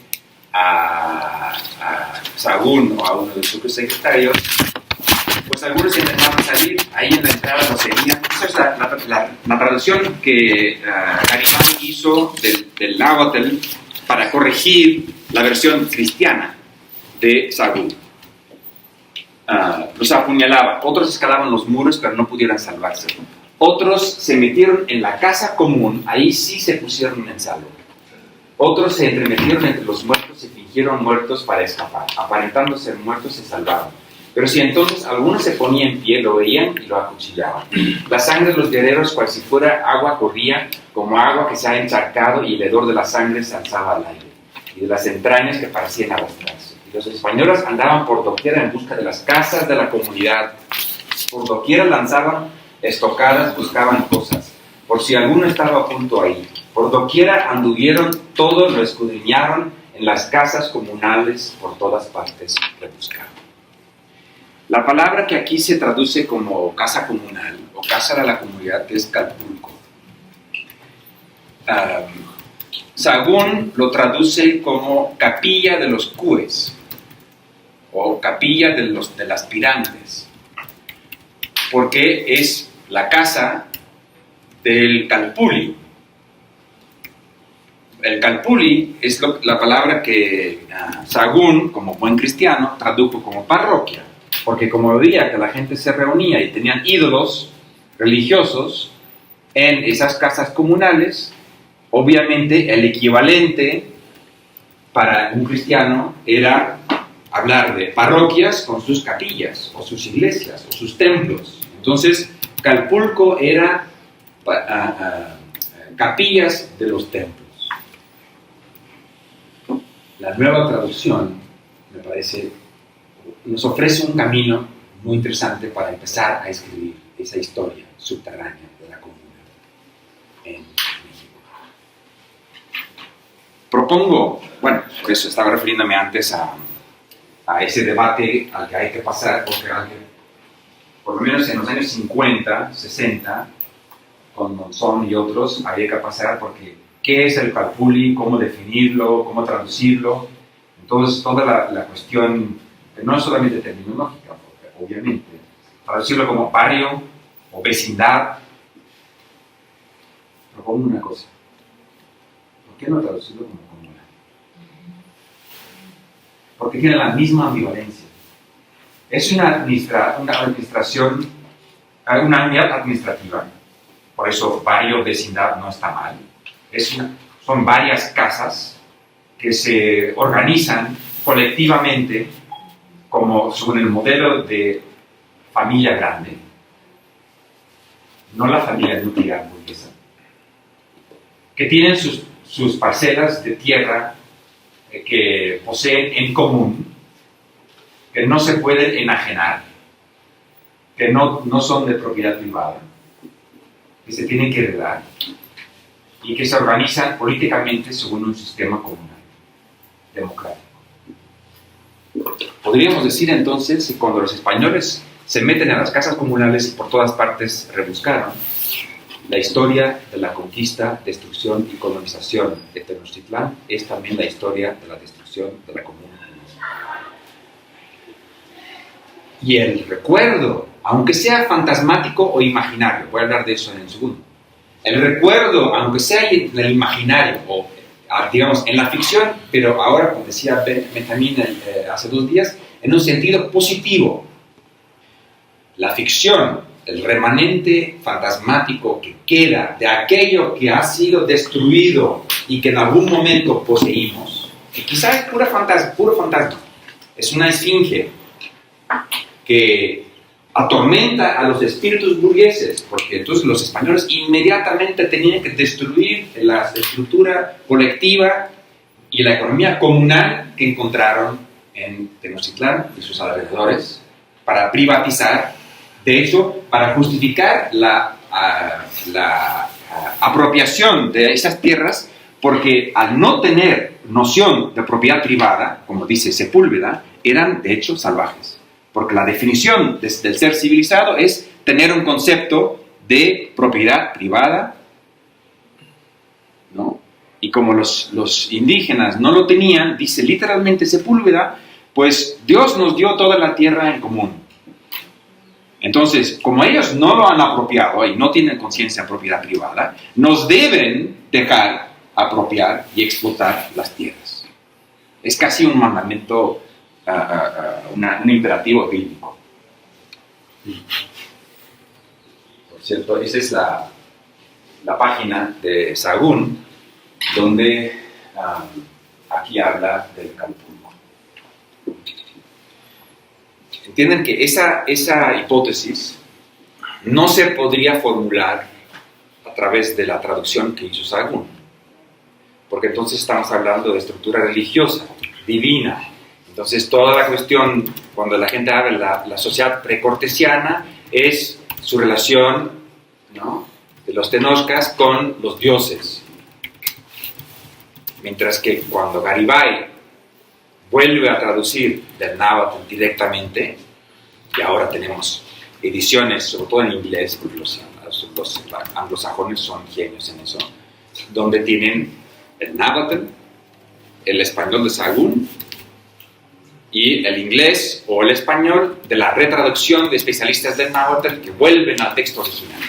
a Sagún o a uno de sus secretarios, pues algunos intentaban salir, ahí en la entrada no seguían. Esa es la traducción que Garibaldi hizo del náhuatl para corregir la versión cristiana de Sagún. Los apuñalaba, otros escalaban los muros pero no pudieron salvarse. Otros se metieron en la casa común, ahí sí se pusieron en salvo. Otros se entremetieron entre los muertos y fingieron muertos para escapar. Aparentando ser muertos se salvaron. Pero si entonces alguno se ponía en pie, lo veían y lo acuchillaban. La sangre de los guerreros, cual si fuera agua, corría como agua que se ha encharcado y el hedor de la sangre se alzaba al aire, y de las entrañas que parecían arrastrarse. Y los españoles andaban por doquiera en busca de las casas de la comunidad. Por doquiera lanzaban estocadas, buscaban cosas, por si alguno estaba a punto ahí. Por doquiera anduvieron, todos lo escudriñaron, en las casas comunales por todas partes rebuscaron. La palabra que aquí se traduce como casa comunal o casa de la comunidad es calpulco. Sagún lo traduce como capilla de los cures o capilla de las pirantes, porque es la casa del calpuli. El calpuli es la palabra que Sagún, como buen cristiano, tradujo como parroquia, porque como veía que la gente se reunía y tenían ídolos religiosos en esas casas comunales, obviamente el equivalente para un cristiano era hablar de parroquias con sus capillas, o sus iglesias, o sus templos, Entonces, Calpulco era capillas de los templos. La nueva traducción, me parece, nos ofrece un camino muy interesante para empezar a escribir esa historia subterránea de la comuna en México. Propongo, bueno, por eso estaba refiriéndome antes a ese debate al que hay que pasar, porque por lo menos en los años 50, 60, con Monzón y otros, había que pasar porque ¿qué es el calpulli? ¿Cómo definirlo? ¿Cómo traducirlo? Entonces, toda la cuestión, que no es solamente terminológica, porque obviamente, traducirlo como barrio o vecindad. Propongo una cosa. ¿Por qué no traducirlo como comuna? Porque tiene la misma ambivalencia. Es una administración, una unidad administrativa. Por eso barrio, vecindad no está mal. Son varias casas que se organizan colectivamente como según el modelo de familia grande, no la familia nuclear burguesa, que tienen sus parcelas de tierra que poseen en común, que no se pueden enajenar, que no son de propiedad privada, que se tienen que heredar y que se organizan políticamente según un sistema comunal, democrático. Podríamos decir entonces que cuando los españoles se meten a las casas comunales y por todas partes rebuscaron, la historia de la conquista, destrucción y colonización de Tenochtitlán es también la historia de la destrucción de la comuna. Y el recuerdo, aunque sea fantasmático o imaginario, voy a hablar de eso en un segundo, el recuerdo, aunque sea en el imaginario o digamos en la ficción, pero ahora, como decía Benjamín hace 2 días, en un sentido positivo, la ficción, el remanente fantasmático que queda de aquello que ha sido destruido y que en algún momento poseímos, que quizás es puro fantasma, es una esfinge que atormenta a los espíritus burgueses, porque entonces los españoles inmediatamente tenían que destruir la estructura colectiva y la economía comunal que encontraron en Tenochtitlán y sus alrededores para privatizar, de hecho, para justificar la apropiación de esas tierras, porque al no tener noción de propiedad privada, como dice Sepúlveda, eran de hecho salvajes. Porque la definición del ser civilizado es tener un concepto de propiedad privada, ¿no? Y como los indígenas no lo tenían, dice literalmente Sepúlveda, pues Dios nos dio toda la tierra en común. Entonces, como ellos no lo han apropiado y no tienen conciencia de propiedad privada, nos deben dejar apropiar y explotar las tierras. Es casi un mandamiento, un imperativo bíblico. Por cierto, esa es la página de Sahagún, donde aquí habla del Calpulco. Entienden que esa hipótesis no se podría formular a través de la traducción que hizo Sahagún, porque entonces estamos hablando de estructura religiosa, divina. Entonces toda la cuestión, cuando la gente habla de la sociedad precortesiana, es su relación, ¿no?, de los tenochcas con los dioses. Mientras que cuando Garibay vuelve a traducir del náhuatl directamente, y ahora tenemos ediciones, sobre todo en inglés, porque los anglosajones son genios en eso, donde tienen el náhuatl, el español de Sahagún, y el inglés o el español de la retraducción de especialistas del náhuatl que vuelven al texto original.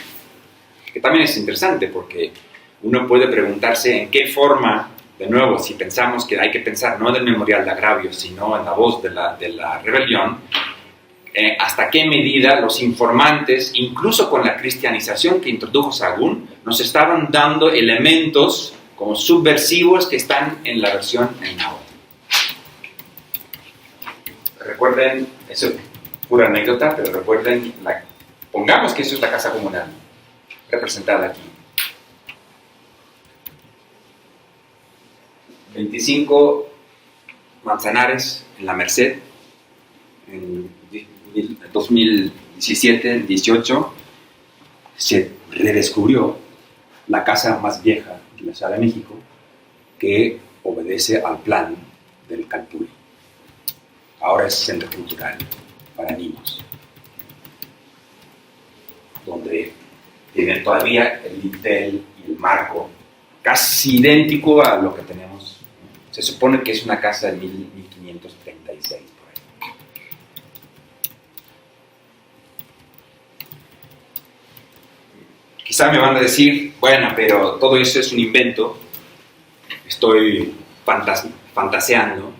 Que también es interesante porque uno puede preguntarse en qué forma, de nuevo, si pensamos que hay que pensar no en el memorial de agravio, sino en la voz de la rebelión, hasta qué medida los informantes, incluso con la cristianización que introdujo Sahagún, nos estaban dando elementos como subversivos que están en la versión en náhuatl. Recuerden, eso es pura anécdota, pero recuerden Pongamos que eso es la casa comunal, representada aquí. 25 Manzanares en la Merced, en 2017-18, se redescubrió la casa más vieja de la Ciudad de México, que obedece al plan del Calpulli. Ahora es centro cultural para niños, donde tienen todavía el dintel y el marco casi idéntico a lo que tenemos. Se supone que es una casa de 1536 por ahí. Quizá me van a decir, bueno, pero todo eso es un invento, estoy fantaseando.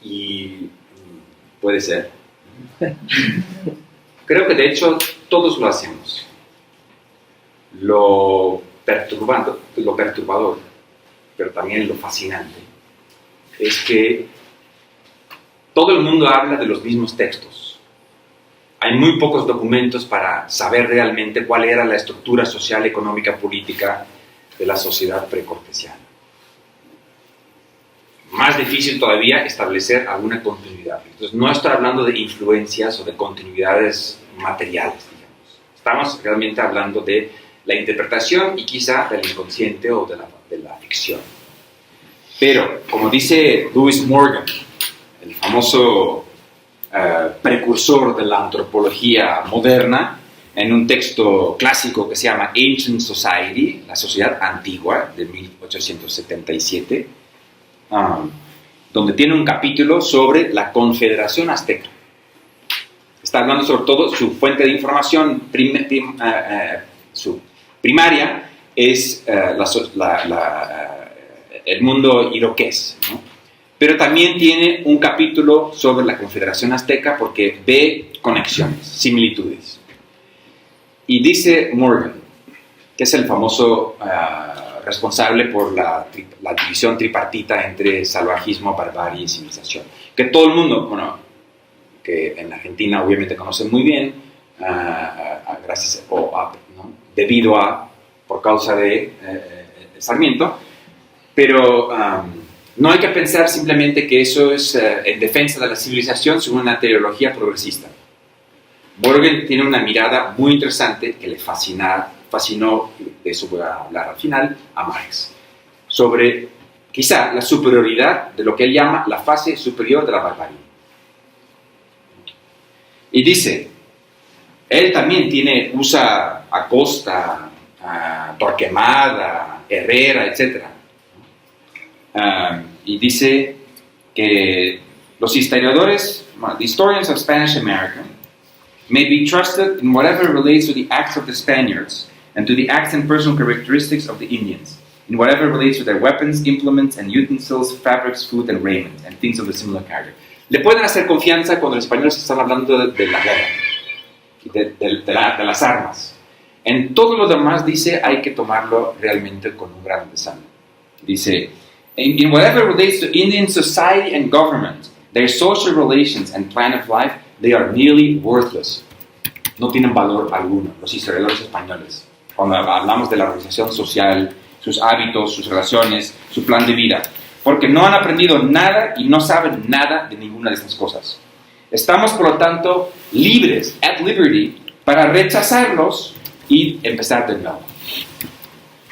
Y puede ser. Creo que de hecho todos lo hacemos. Lo perturbador, pero también lo fascinante, es que todo el mundo habla de los mismos textos. Hay muy pocos documentos para saber realmente cuál era la estructura social, económica, política de la sociedad precortesiana. Más difícil todavía establecer alguna continuidad. Entonces, no estoy hablando de influencias o de continuidades materiales, digamos. Estamos realmente hablando de la interpretación y quizá del inconsciente o de la ficción. Pero, como dice Lewis Morgan, el famoso precursor de la antropología moderna, en un texto clásico que se llama Ancient Society, la sociedad antigua, de 1877, donde tiene un capítulo sobre la Confederación Azteca. Está hablando sobre todo, su fuente de información su primaria es el mundo iroqués, ¿no? Pero también tiene un capítulo sobre la Confederación Azteca porque ve conexiones, similitudes. Y dice Morgan, que es el famoso responsable por la división tripartita entre salvajismo, barbarie y civilización, que todo el mundo, bueno, que en Argentina obviamente conocen muy bien, gracias ¿no? Debido a, por causa de Sarmiento, pero no hay que pensar simplemente que eso es en defensa de la civilización según una teología progresista. Morgan tiene una mirada muy interesante que le fascinó, de eso voy a hablar al final, a Marx, sobre quizá la superioridad de lo que él llama la fase superior de la barbarie. Y dice, él también usa Acosta, Torquemada, Herrera, etc. Y dice que los historiadores, the historians of Spanish America, may be trusted in whatever relates to the acts of the Spaniards and to the acts and personal characteristics of the Indians, in whatever relates to their weapons, implements, and utensils, fabrics, food, and raiment, and things of a similar character. Le pueden hacer confianza cuando los españoles están hablando de la guerra, de las armas. En todo lo demás, dice, hay que tomarlo realmente con un grano de sal. Dice, in whatever relates to Indian society and government, their social relations and plan of life, they are nearly worthless. No tienen valor alguno, los historiadores españoles. Cuando hablamos de la organización social, sus hábitos, sus relaciones, su plan de vida. Porque no han aprendido nada y no saben nada de ninguna de estas cosas. Estamos, por lo tanto, libres, at liberty, para rechazarlos y empezar de nuevo.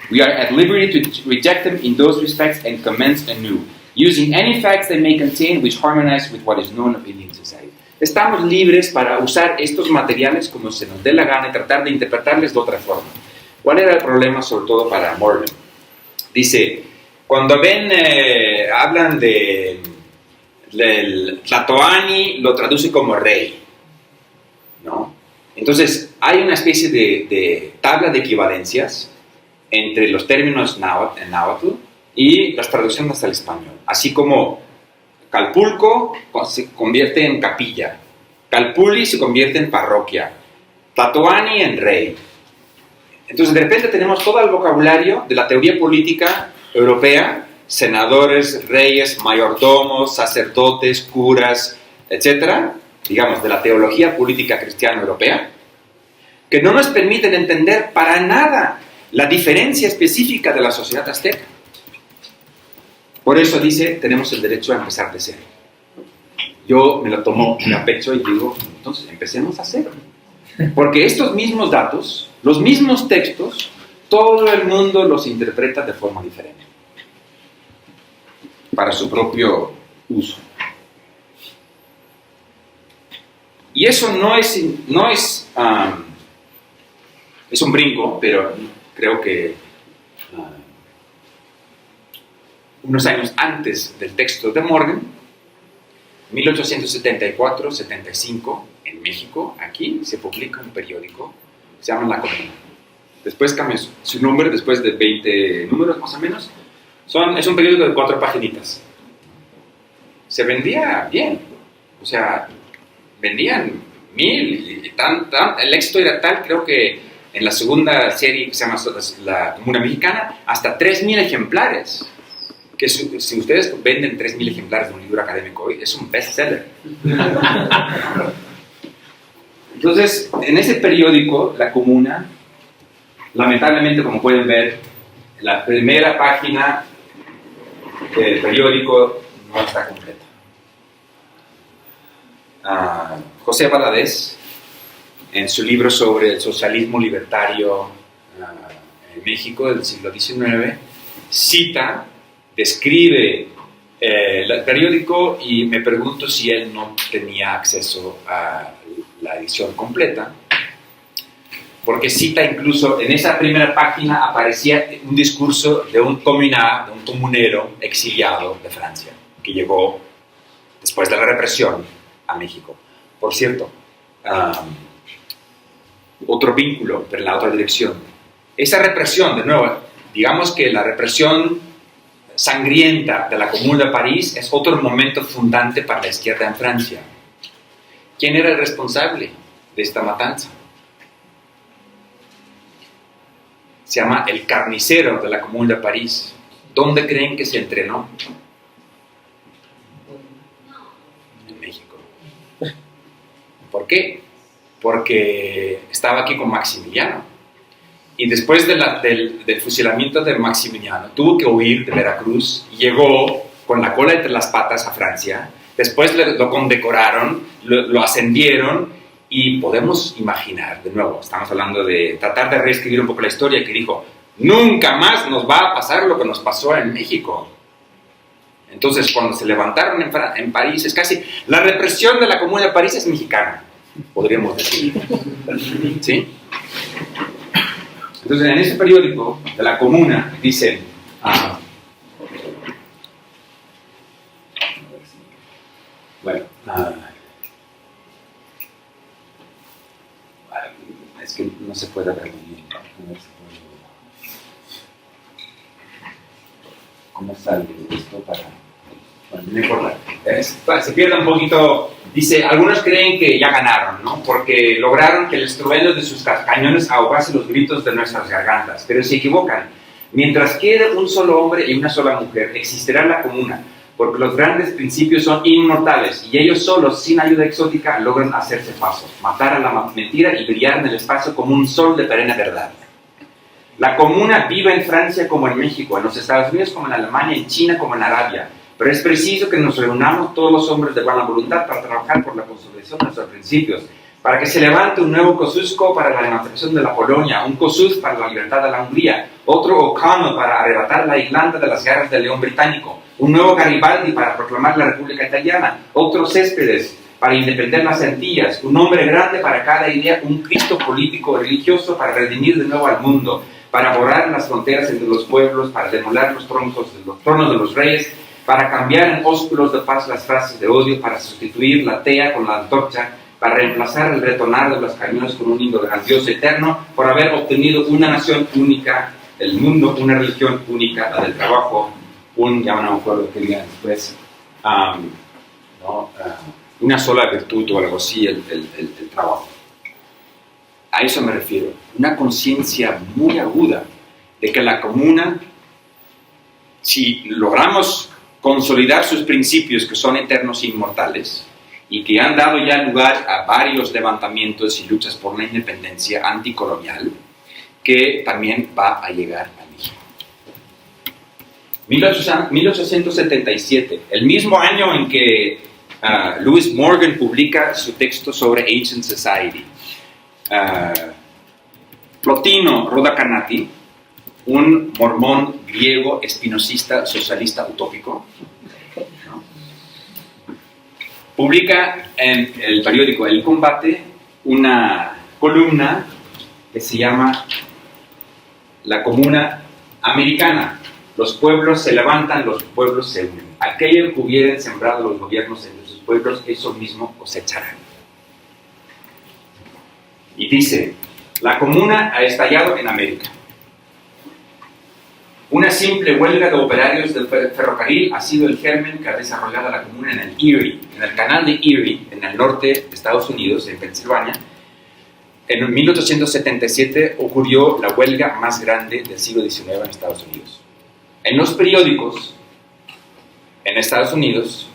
We are at liberty to reject them in those respects and commence anew, using any facts they may contain which harmonize with what is known of Indian society. Estamos libres para usar estos materiales como se nos dé la gana y tratar de interpretarles de otra forma. ¿Cuál era el problema, sobre todo para Morgan? Dice, cuando hablan del Tlatoani, lo traduce como rey, ¿no? Entonces, hay una especie de tabla de equivalencias entre los términos en náhuatl y las traducciones al español. Así como Calpulco se convierte en capilla, Calpulli se convierte en parroquia, Tlatoani en rey. Entonces, de repente tenemos todo el vocabulario de la teoría política europea, senadores, reyes, mayordomos, sacerdotes, curas, etc., digamos, de la teología política cristiana europea, que no nos permiten entender para nada la diferencia específica de la sociedad azteca. Por eso dice, tenemos el derecho a empezar de cero. Yo me lo tomo a pecho y digo, entonces empecemos a cero. Porque estos mismos datos, los mismos textos, todo el mundo los interpreta de forma diferente, para su propio uso. Y eso es un brinco, pero creo que unos años antes del texto de Morgan, 1874-75, en México, aquí se publica un periódico que se llama La Comuna. Después cambió su nombre, después de 20 números más o menos. Es un periódico de 4 paginitas. Se vendía bien, o sea, vendían 1000 y el éxito era tal, creo que en la segunda serie que se llama La Comuna Mexicana, hasta 3000 ejemplares. Que si ustedes venden 3000 ejemplares de un libro académico hoy, es un bestseller. Entonces, en ese periódico, La Comuna, lamentablemente, como pueden ver, la primera página del periódico no está completa. José Valadez, en su libro sobre el socialismo libertario en México del siglo XIX, describe el periódico, y me pregunto si él no tenía acceso a la edición completa, porque cita incluso, en esa primera página aparecía un discurso de un comunero exiliado de Francia, que llegó después de la represión a México. Por cierto, otro vínculo, pero en la otra dirección. Esa represión, de nuevo, digamos que la represión sangrienta de la Comuna de París es otro momento fundante para la izquierda en Francia. ¿Quién era el responsable de esta matanza? Se llama el carnicero de la Comuna de París. ¿Dónde creen que se entrenó? En México. ¿Por qué? Porque estaba aquí con Maximiliano. Y después del fusilamiento de Maximiliano, tuvo que huir de Veracruz, llegó con la cola entre las patas a Francia, después lo condecoraron, lo ascendieron, y podemos imaginar, de nuevo, estamos hablando de tratar de reescribir un poco la historia, que dijo, nunca más nos va a pasar lo que nos pasó en México. Entonces, cuando se levantaron en París, es casi, la represión de la Comuna de París es mexicana, podríamos decir. ¿Sí? Entonces, en ese periódico de La Comuna dicen, es que no se puede ver bien. ¿Cómo sale esto para...? Bueno, no importa. Se pierde un poquito. Dice, algunos creen que ya ganaron, ¿no? Porque lograron que el estruendo de sus cañones ahogase los gritos de nuestras gargantas. Pero se equivocan. Mientras quede un solo hombre y una sola mujer, existirá la comuna, porque los grandes principios son inmortales, y ellos solos, sin ayuda exótica, logran hacerse paso, matar a la mentira y brillar en el espacio como un sol de perenne verdad. La comuna vive en Francia como en México, en los Estados Unidos como en Alemania, en China como en Arabia. Pero es preciso que nos reunamos todos los hombres de buena voluntad para trabajar por la consolidación de nuestros principios, para que se levante un nuevo Kosciuszko para la emancipación de la Polonia, un Kossuth para la libertad de la Hungría, otro O'Connell para arrebatar la Irlanda de las garras del león británico, un nuevo Garibaldi para proclamar la República Italiana, otro Céspedes para independer las Antillas, un hombre grande para cada idea, un Cristo político religioso para redimir de nuevo al mundo, para borrar las fronteras entre los pueblos, para demoler los tronos de los reyes, para cambiar en ósculos de paz las frases de odio, para sustituir la tea con la antorcha, para reemplazar el retonar de los cañones con un himno grandioso eterno, por haber obtenido una nación única, el mundo, una religión única, la del trabajo, ya no me acuerdo qué digan después, una sola virtud o algo así, el trabajo. A eso me refiero, una conciencia muy aguda de que la comuna, si logramos consolidar sus principios que son eternos e inmortales, y que han dado ya lugar a varios levantamientos y luchas por la independencia anticolonial, que también va a llegar a México. 1877, el mismo año en que Lewis Morgan publica su texto sobre Ancient Society. Plotino Rodacanati, un mormón griego espinosista socialista utópico, ¿no?, publica en el periódico El Combate una columna que se llama La Comuna Americana. Los pueblos se levantan, los pueblos se unen. Aquello que hubieran sembrado los gobiernos en sus pueblos, eso mismo cosecharán. Y dice, la comuna ha estallado en América. Una simple huelga de operarios del ferrocarril ha sido el germen que ha desarrollado la comuna en el Erie, en el canal de Erie, en el norte de Estados Unidos, en Pensilvania. En 1877 ocurrió la huelga más grande del siglo XIX en Estados Unidos. En los periódicos en Estados Unidos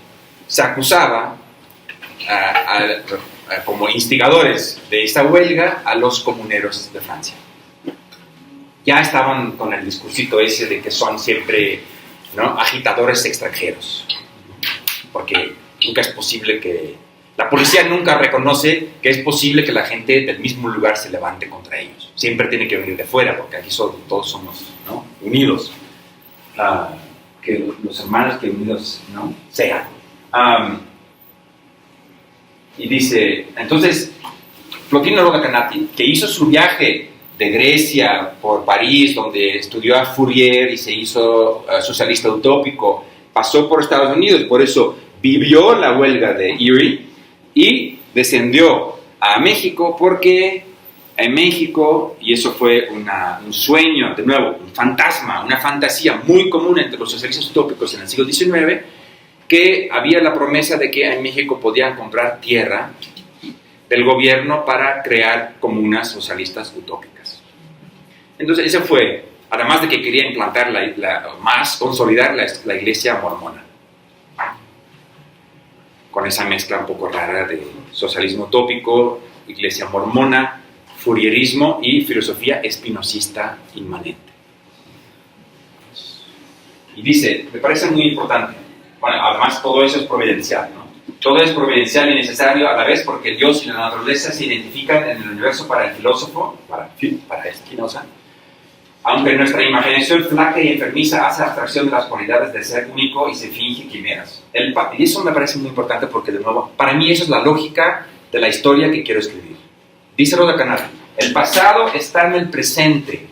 se acusaba como instigadores de esta huelga a los comuneros de Francia. Ya estaban con el discursito ese de que son siempre, ¿no?, agitadores extranjeros, porque nunca es posible que... La policía nunca reconoce que es posible que la gente del mismo lugar se levante contra ellos. Siempre tiene que venir de fuera, porque aquí todos somos, ¿no?, unidos. Que los hermanos que unidos, ¿no?, sean. Y dice, entonces, Plotino Rodacanati, que hizo su viaje de Grecia por París, donde estudió a Fourier y se hizo socialista utópico, pasó por Estados Unidos, por eso vivió la huelga de Erie y descendió a México, porque en México, y eso fue un sueño, de nuevo, un fantasma, una fantasía muy común entre los socialistas utópicos en el siglo XIX, que había la promesa de que en México podían comprar tierra del gobierno para crear comunas socialistas utópicas. Entonces ese fue, además de que quería implantar consolidar la iglesia mormona, con esa mezcla un poco rara de socialismo utópico, iglesia mormona, fourierismo y filosofía espinosista inmanente. Y dice, me parece muy importante, bueno, además todo eso es providencial, ¿no? Todo es providencial y necesario a la vez, porque Dios y la naturaleza se identifican en el universo para el filósofo, para Spinoza, aunque nuestra imaginación flaca y enfermiza hace abstracción de las cualidades del ser único y se finge quimeras. Y eso me parece muy importante porque, de nuevo, para mí eso es la lógica de la historia que quiero escribir. Dice Rodacanati, el pasado está en el presente.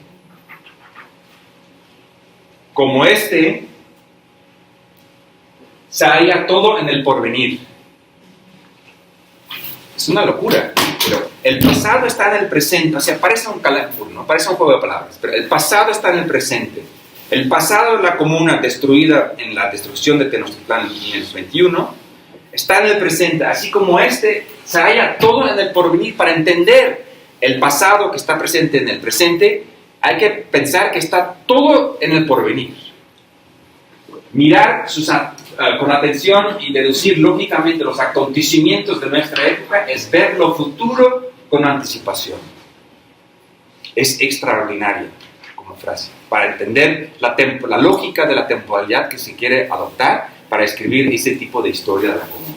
Como se halla todo en el porvenir. Es una locura, pero el pasado está en el presente, o sea, parece un calentur, ¿no? Parece un juego de palabras, pero el pasado está en el presente. El pasado de la comuna destruida en la destrucción de Tenochtitlán en 1521 está en el presente, así como se halla todo en el porvenir. Para entender el pasado que está presente en el presente, hay que pensar que está todo en el porvenir. Mirar con atención y deducir lógicamente los acontecimientos de nuestra época es ver lo futuro con anticipación. Es extraordinaria como frase, para entender la lógica de la temporalidad que se quiere adoptar para escribir ese tipo de historia de la comuna.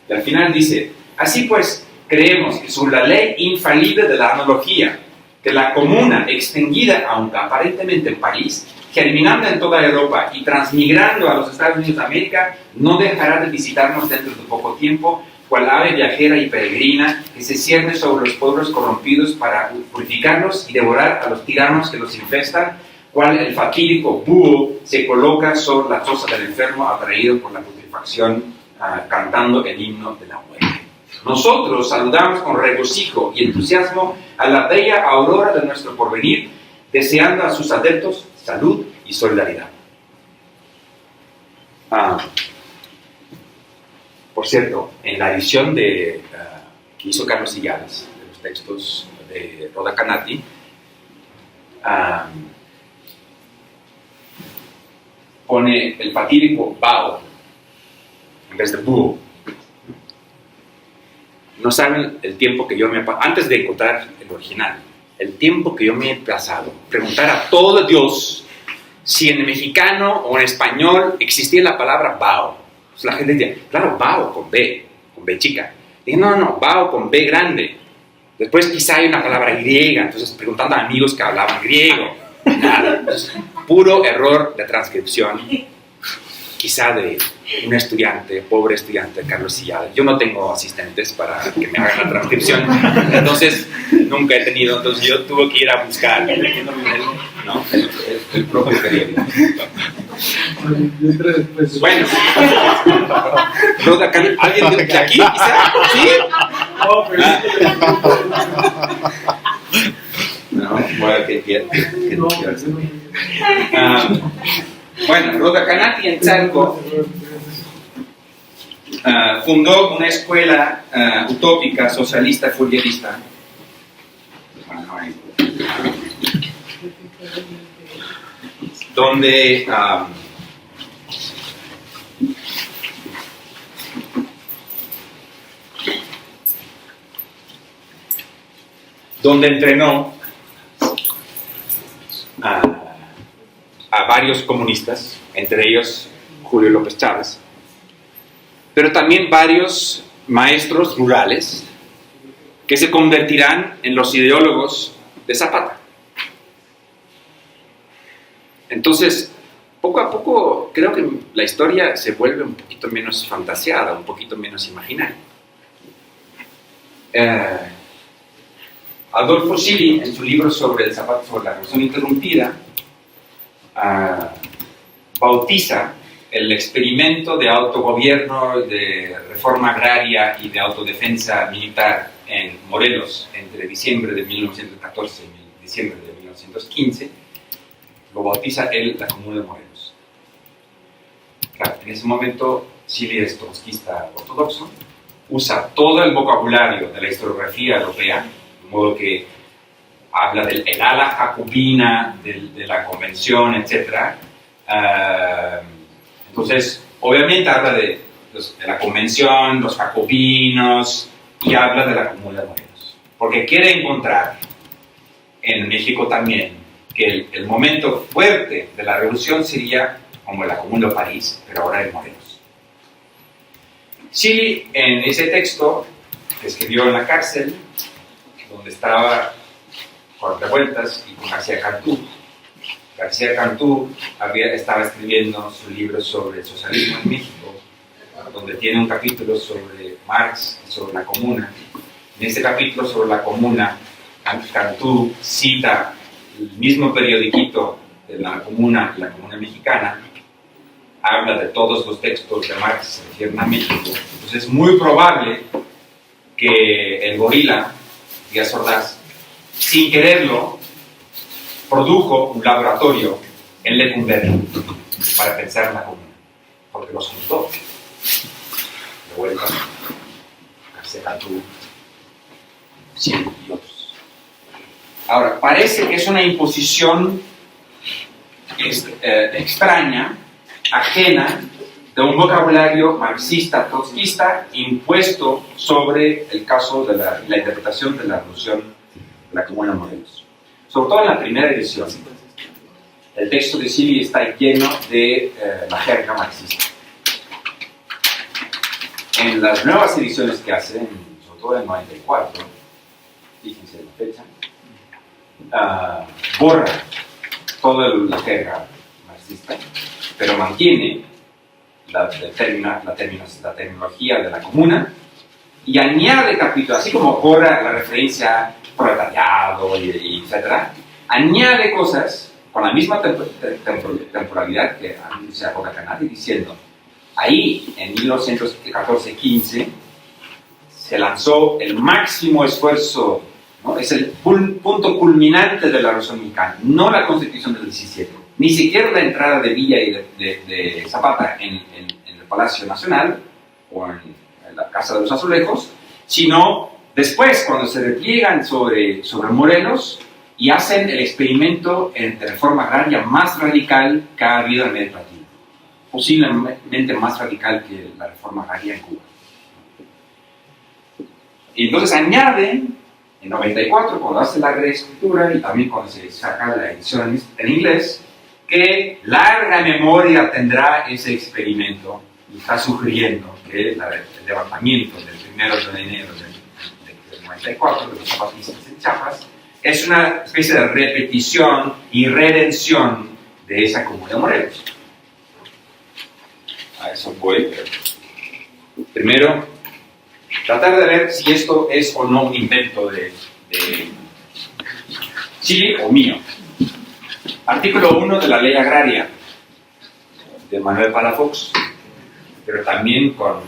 Y al final dice, así pues, creemos que sobre la ley infalible de la analogía, que la comuna extinguida, aunque aparentemente en París, germinando en toda Europa y transmigrando a los Estados Unidos de América, no dejará de visitarnos dentro de poco tiempo, cual ave viajera y peregrina que se cierne sobre los pueblos corrompidos para purificarlos y devorar a los tiranos que los infestan, cual el fatídico búho se coloca sobre la choza del enfermo atraído por la putrefacción, cantando el himno de la muerte. Nosotros saludamos con regocijo y entusiasmo a la bella aurora de nuestro porvenir, deseando a sus adeptos salud y solidaridad. Por cierto, en la edición que hizo Carlos Illanes de los textos de Rodacanati, pone el fatídico bao en vez de búho. no saben el tiempo que yo me he pasado, antes de encontrar el original, el tiempo que yo me he pasado, preguntar a todo Dios si en mexicano o en español existía la palabra bao. Pues la gente decía, claro, bao con B chica. Dije, no, bao con B grande. Después quizá hay una palabra griega, entonces preguntando a amigos que hablaban griego. Nada, entonces, puro error de transcripción, quizá de un estudiante, pobre estudiante, Carlos Sillada. Yo no tengo asistentes para que me hagan la transcripción, entonces nunca he tenido, entonces yo tuve que ir a buscar el propio periódico. Bueno, ¿alguien de aquí quizá? ¿Sí? No, bueno, bueno, Roda Canati en Chalco fundó una escuela utópica, socialista, fourierista, donde entrenó a varios comunistas, entre ellos Julio López Chávez, pero también varios maestros rurales que se convertirán en los ideólogos de Zapata. Entonces, poco a poco creo que la historia se vuelve un poquito menos fantaseada, un poquito menos imaginaria. Adolfo Schily, en su libro sobre el Zapata, sobre la Revolución Interrumpida, bautiza el experimento de autogobierno, de reforma agraria y de autodefensa militar en Morelos entre diciembre de 1914 y diciembre de 1915, lo bautiza él la Comuna de Morelos. Claro, en ese momento Schily es trotskista ortodoxo, usa todo el vocabulario de la historiografía europea, de modo que habla del ala jacobina, de la convención, etc. Entonces, obviamente habla de la convención, los jacobinos, y habla de la Comuna de Morelos. Porque quiere encontrar en México también que el momento fuerte de la revolución sería como la Comuna de París, pero ahora en Morelos. Schily, en ese texto que escribió en la cárcel, donde estaba con revueltas y con García Cantú. García Cantú estaba escribiendo su libro sobre el socialismo en México, donde tiene un capítulo sobre Marx y sobre la Comuna. En ese capítulo sobre la Comuna, Cantú cita el mismo periodiquito de la Comuna Mexicana, habla de todos los textos de Marx que se refieren a México. Entonces es muy probable que el gorila, Díaz Ordaz, sin quererlo, produjo un laboratorio en Lecumberri para pensar en la Comuna, porque los juntó. De vuelta, García Cantú, Schily y otros. Ahora, parece que es una imposición extraña, ajena, de un vocabulario marxista, trotskista, impuesto sobre el caso de la interpretación de la revolución de la Comuna de Morelos. Sobre todo en la primera edición, el texto de Schily está lleno de la jerga marxista. En las nuevas ediciones que hacen, sobre todo en 94, fíjense la fecha, borra toda la jerga marxista, pero mantiene la terminología de la Comuna y añade capítulos, así como borra la referencia proletariado y etcétera, añade cosas con la misma temporalidad que anuncia Roda Canati, diciendo, ahí en 1914-15 se lanzó el máximo esfuerzo, ¿no? Es el punto culminante de la Revolución Mexicana, no la Constitución del 17, ni siquiera la entrada de Villa y de Zapata en el Palacio Nacional o en la Casa de los Azulejos, sino después, cuando se repliegan sobre Morelos y hacen el experimento de reforma agraria más radical que ha habido en América Latina, posiblemente más radical que la reforma agraria en Cuba. Y entonces añaden, en 94, cuando hace la reescritura y también cuando se saca la edición en inglés, que larga memoria tendrá ese experimento y está sugiriendo que el levantamiento del 1 de enero del 94 de los zapatistas en Chiapas es una especie de repetición y redención de esa Comuna de Morelos. A eso voy. Primero, tratar de ver si esto es o no un invento de Chile o mío. Artículo 1 de la Ley Agraria de Manuel Palafox, pero también con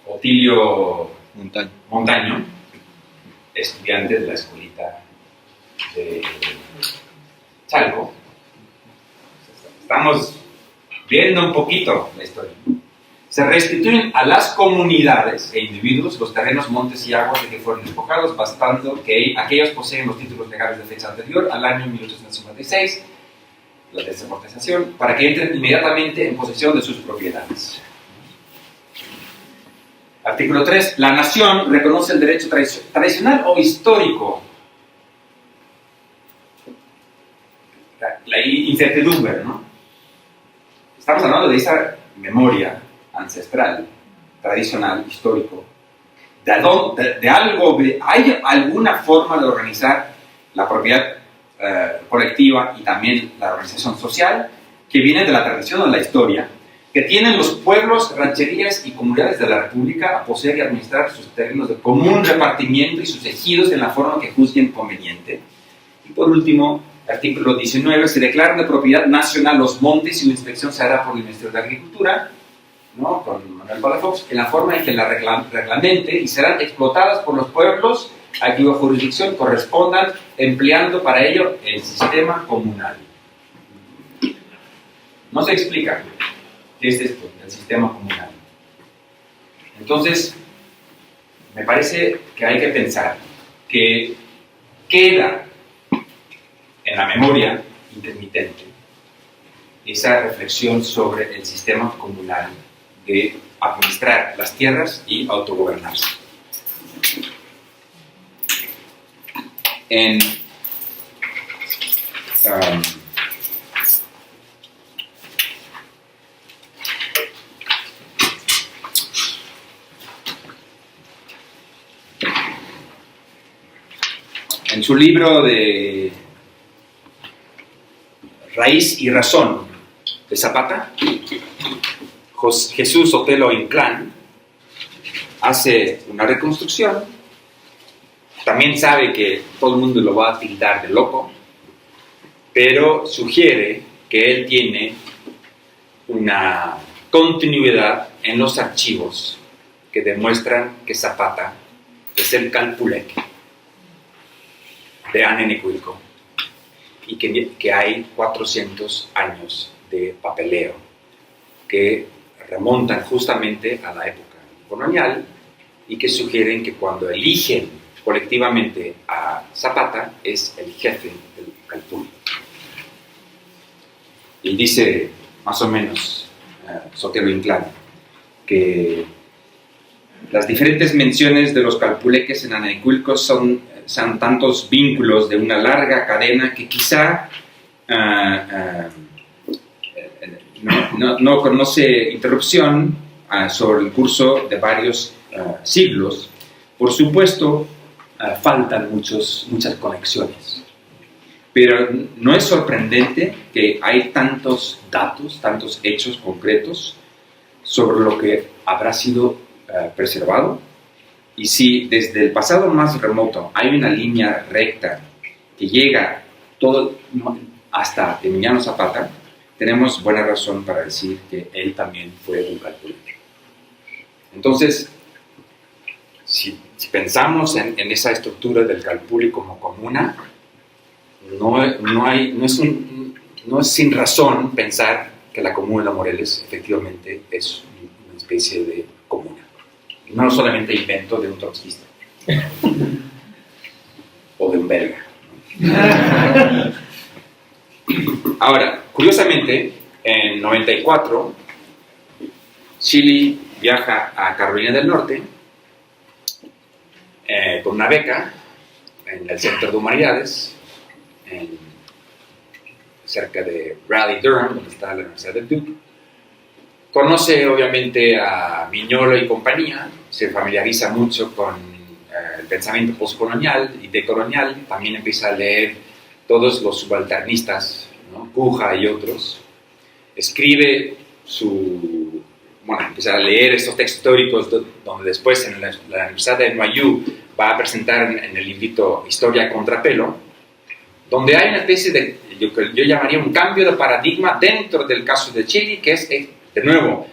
Otilio Montaño, estudiante de la escuelita de Chalco. Estamos viendo un poquito la historia. Se restituyen a las comunidades e individuos los terrenos, montes y aguas de que fueron despojados, bastando que aquellos poseen los títulos legales de fecha anterior al año 1856, la desamortización, para que entren inmediatamente en posesión de sus propiedades. Artículo 3. La nación reconoce el derecho tradicional o histórico. La incertidumbre, ¿no? Estamos hablando de esa memoria ancestral, tradicional, histórico, de algo, hay alguna forma de organizar la propiedad colectiva y también la organización social que viene de la tradición o de la historia, que tienen los pueblos, rancherías y comunidades de la República a poseer y administrar sus terrenos de común repartimiento y sus ejidos en la forma que juzguen conveniente. Y por último, artículo 19, se declaran de propiedad nacional los montes y su inspección se hará por el Ministerio de Agricultura, ¿no? Con Manuel Palafox, en la forma en que la reglamente y serán explotadas por los pueblos a cuya jurisdicción correspondan, empleando para ello el sistema comunal. No se explica qué es esto, el sistema comunal. Entonces, me parece que hay que pensar que queda en la memoria intermitente esa reflexión sobre el sistema comunal de administrar las tierras y autogobernarse. En su libro de Raíz y Razón de Zapata, Jesús Sotelo Inclán hace una reconstrucción. También sabe que todo el mundo lo va a tildar de loco, pero sugiere que él tiene una continuidad en los archivos que demuestran que Zapata es el Calpuleque de Anenecuilco y que hay 400 años de papeleo que remontan justamente a la época colonial y que sugieren que cuando eligen colectivamente a Zapata es el jefe del Calpulli. Y dice más o menos Sotelo Inclán que las diferentes menciones de los calpuleques en Anenecuilco son tantos vínculos de una larga cadena que quizá no conoce interrupción sobre el curso de varios siglos. Por supuesto, faltan muchas conexiones. Pero no es sorprendente que hay tantos datos, tantos hechos concretos sobre lo que habrá sido preservado. Y si desde el pasado más remoto hay una línea recta que llega todo hasta Emiliano Zapata, tenemos buena razón para decir que él también fue un calpuleque. Entonces, si pensamos en esa estructura del Calpulli como comuna, no es sin razón pensar que la comuna de Morelos efectivamente es una especie de comuna. No solamente invento de un trotskista o de un belga. Ahora, curiosamente, en 94, Chile viaja a Carolina del Norte con una beca en el Centro de Humanidades, cerca de Raleigh-Durham, donde está la Universidad de Duke. Conoce obviamente a Mignolo y compañía, se familiariza mucho con el pensamiento postcolonial y decolonial, también empieza a leer todos los subalternistas, ¿no? Cuja y otros. Escribe empieza a leer estos textos históricos donde después en la Universidad de NYU va a presentar en el librito Historia a Contrapelo, donde hay una especie de, yo llamaría un cambio de paradigma dentro del caso de Chile, que es, de nuevo,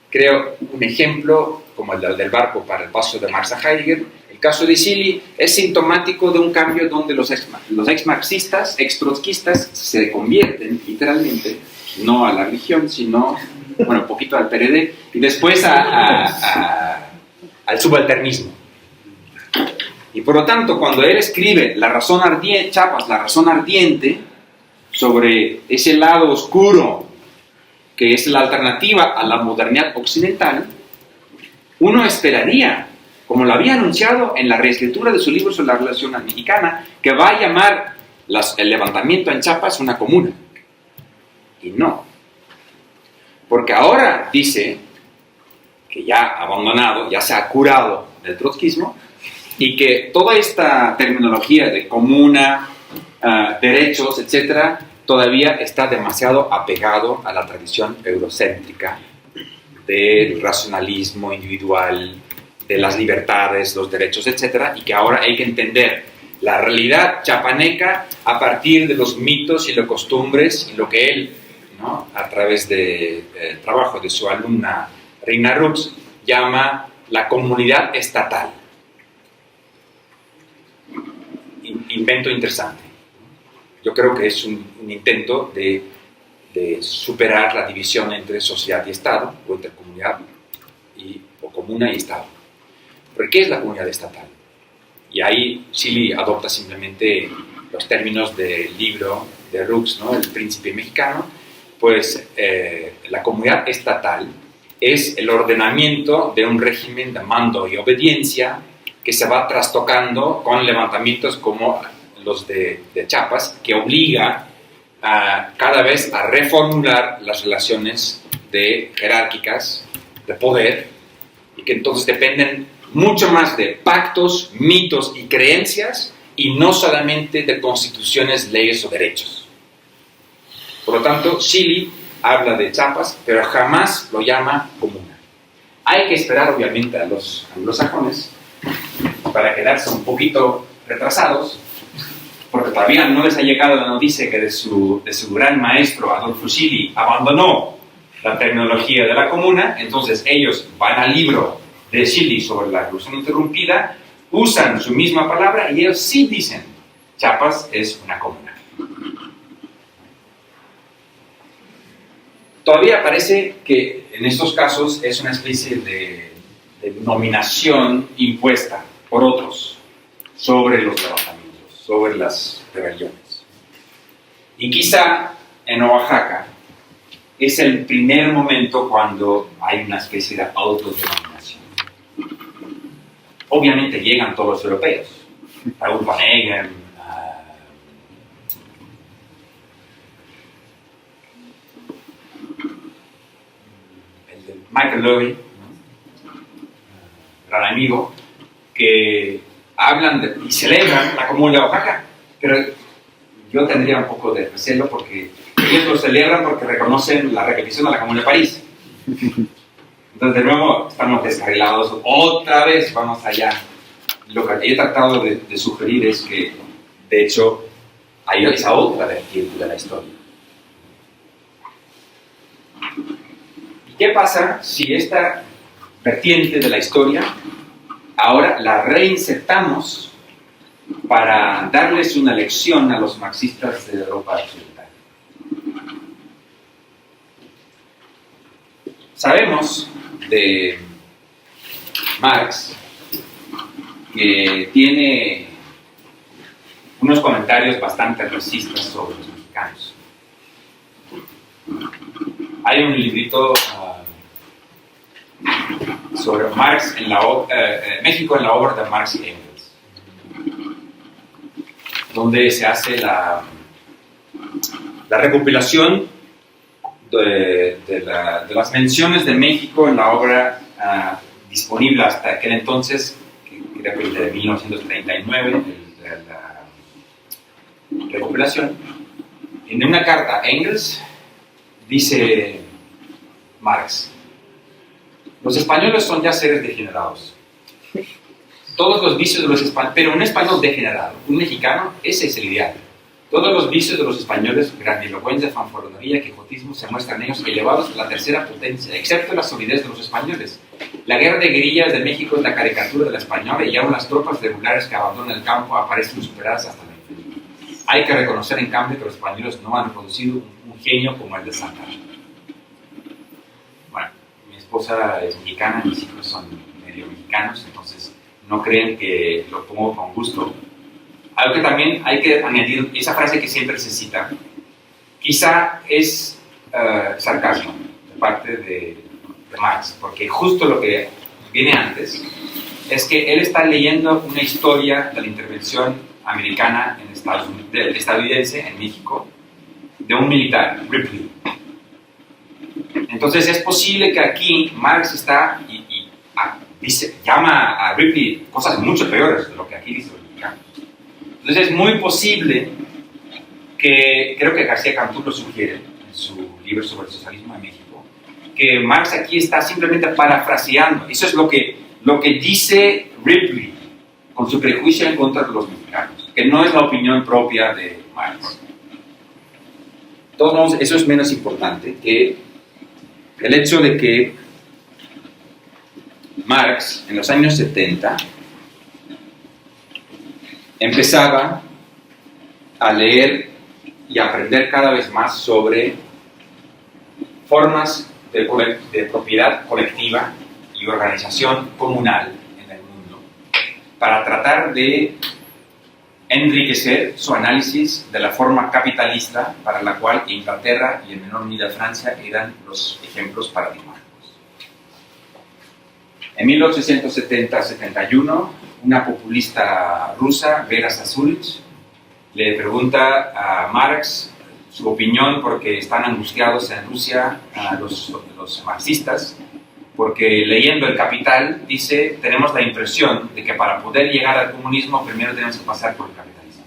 creo, un ejemplo como el del barco para el paso de Marx a Heidegger. El caso de Chile es sintomático de un cambio donde los ex-marxistas, ex-trotskistas se convierten literalmente, no a la religión, sino, un poquito al PRD, y después al subalternismo. Y por lo tanto, cuando él escribe Chapas, La razón ardiente, sobre ese lado oscuro que es la alternativa a la modernidad occidental, uno esperaría, como lo había anunciado en la reescritura de su libro sobre la relación mexicana, que va a llamar el levantamiento en Chiapas una comuna. Y no. Porque ahora dice que ya ha abandonado, ya se ha curado del trotskismo, y que toda esta terminología de comuna, derechos, etcétera, todavía está demasiado apegado a la tradición eurocéntrica del racionalismo individual, de las libertades, los derechos, etcétera, y que ahora hay que entender la realidad chapaneca a partir de los mitos y las costumbres y lo que él, ¿no?, a través del trabajo de su alumna Reina Rux, llama la comunidad estatal. Invento interesante. Yo creo que es un intento de superar la división entre sociedad y Estado, o entre comunidad o comuna y Estado. ¿Pero qué es la comunidad estatal? Y ahí Chile adopta simplemente los términos del libro de Rux, ¿no?, El Príncipe Mexicano. Pues la comunidad estatal es el ordenamiento de un régimen de mando y obediencia que se va trastocando con levantamientos como los de Chiapas, que obliga cada vez a reformular las relaciones jerárquicas de poder, y que entonces dependen mucho más de pactos, mitos y creencias, y no solamente de constituciones, leyes o derechos. Por lo tanto, Chile habla de Chiapas, pero jamás lo llama comuna. Hay que esperar, obviamente, a los anglosajones para quedarse un poquito retrasados, porque todavía no les ha llegado la noticia que de su gran maestro Adolfo Chile abandonó la terminología de la comuna. Entonces ellos van al libro de Chile sobre la revolución interrumpida, usan su misma palabra y ellos sí dicen Chiapas es una comuna. Todavía parece que en estos casos es una especie de dominación impuesta por otros sobre los levantamientos, sobre las rebeliones. Y quizá en Oaxaca es el primer momento cuando hay una especie de autodenominación. Obviamente llegan todos los europeos, Raúl Vanegas, el de Michael Levy, ¿no?, gran amigo, que hablan y celebran la Comuna de Oaxaca, pero yo tendría un poco de recelo porque ellos lo celebran porque reconocen la repetición de la Comuna de París. Entonces, de nuevo, estamos descarrilados. Otra vez vamos allá. Lo que he tratado de sugerir es que, de hecho, hay esa otra vertiente de la historia. ¿Y qué pasa si esta vertiente de la historia ahora la reinsertamos para darles una lección a los marxistas de Europa occidental? Sabemos de Marx que tiene unos comentarios bastante racistas sobre los mexicanos. Hay un librito sobre Marx en México en la obra de Marx y Engels, donde se hace la recopilación de las menciones de México en la obra disponible hasta aquel entonces, que creo que de 1939, la recopilación. En una carta a Engels dice Marx: los españoles son ya seres degenerados. Todos los vicios de los españoles, pero un español degenerado, un mexicano, ese es el ideal. Todos los vicios de los españoles, grandilocuencia, fanfarronería, quijotismo, se muestran ellos elevados a la tercera potencia, excepto la solidez de los españoles. La guerra de guerrillas de México es la caricatura de la española y aún las tropas regulares que abandonan el campo aparecen superadas hasta la infinito. Hay que reconocer, en cambio, que los españoles no han producido un genio como el de Santa Anna. Bueno, mi esposa es mexicana, mis hijos son medio mexicanos, entonces no creen que lo pongo con gusto. Algo que también hay que añadir, esa frase que siempre se cita, quizá es sarcasmo de parte de Marx, porque justo lo que viene antes es que él está leyendo una historia de la intervención americana en estadounidense en México, de un militar, Ripley. Entonces es posible que aquí Marx está llama a Ripley cosas mucho peores de lo que aquí dice los mexicanos. Entonces es muy posible que, creo que García Cantú lo sugiere en su libro sobre el socialismo de México, que Marx aquí está simplemente parafraseando. Eso es lo que dice Ripley con su prejuicio en contra de los mexicanos, que no es la opinión propia de Marx. De todos modos, eso es menos importante que el hecho de que Marx en los años 70 empezaba a leer y a aprender cada vez más sobre formas de propiedad colectiva y organización comunal en el mundo, para tratar de enriquecer su análisis de la forma capitalista para la cual Inglaterra y en menor medida Francia eran los ejemplos paradigmáticos. En 1870-71, una populista rusa, Vera Zasulich, le pregunta a Marx su opinión porque están angustiados en Rusia los marxistas, porque leyendo El Capital dice: tenemos la impresión de que para poder llegar al comunismo primero tenemos que pasar por el capitalismo.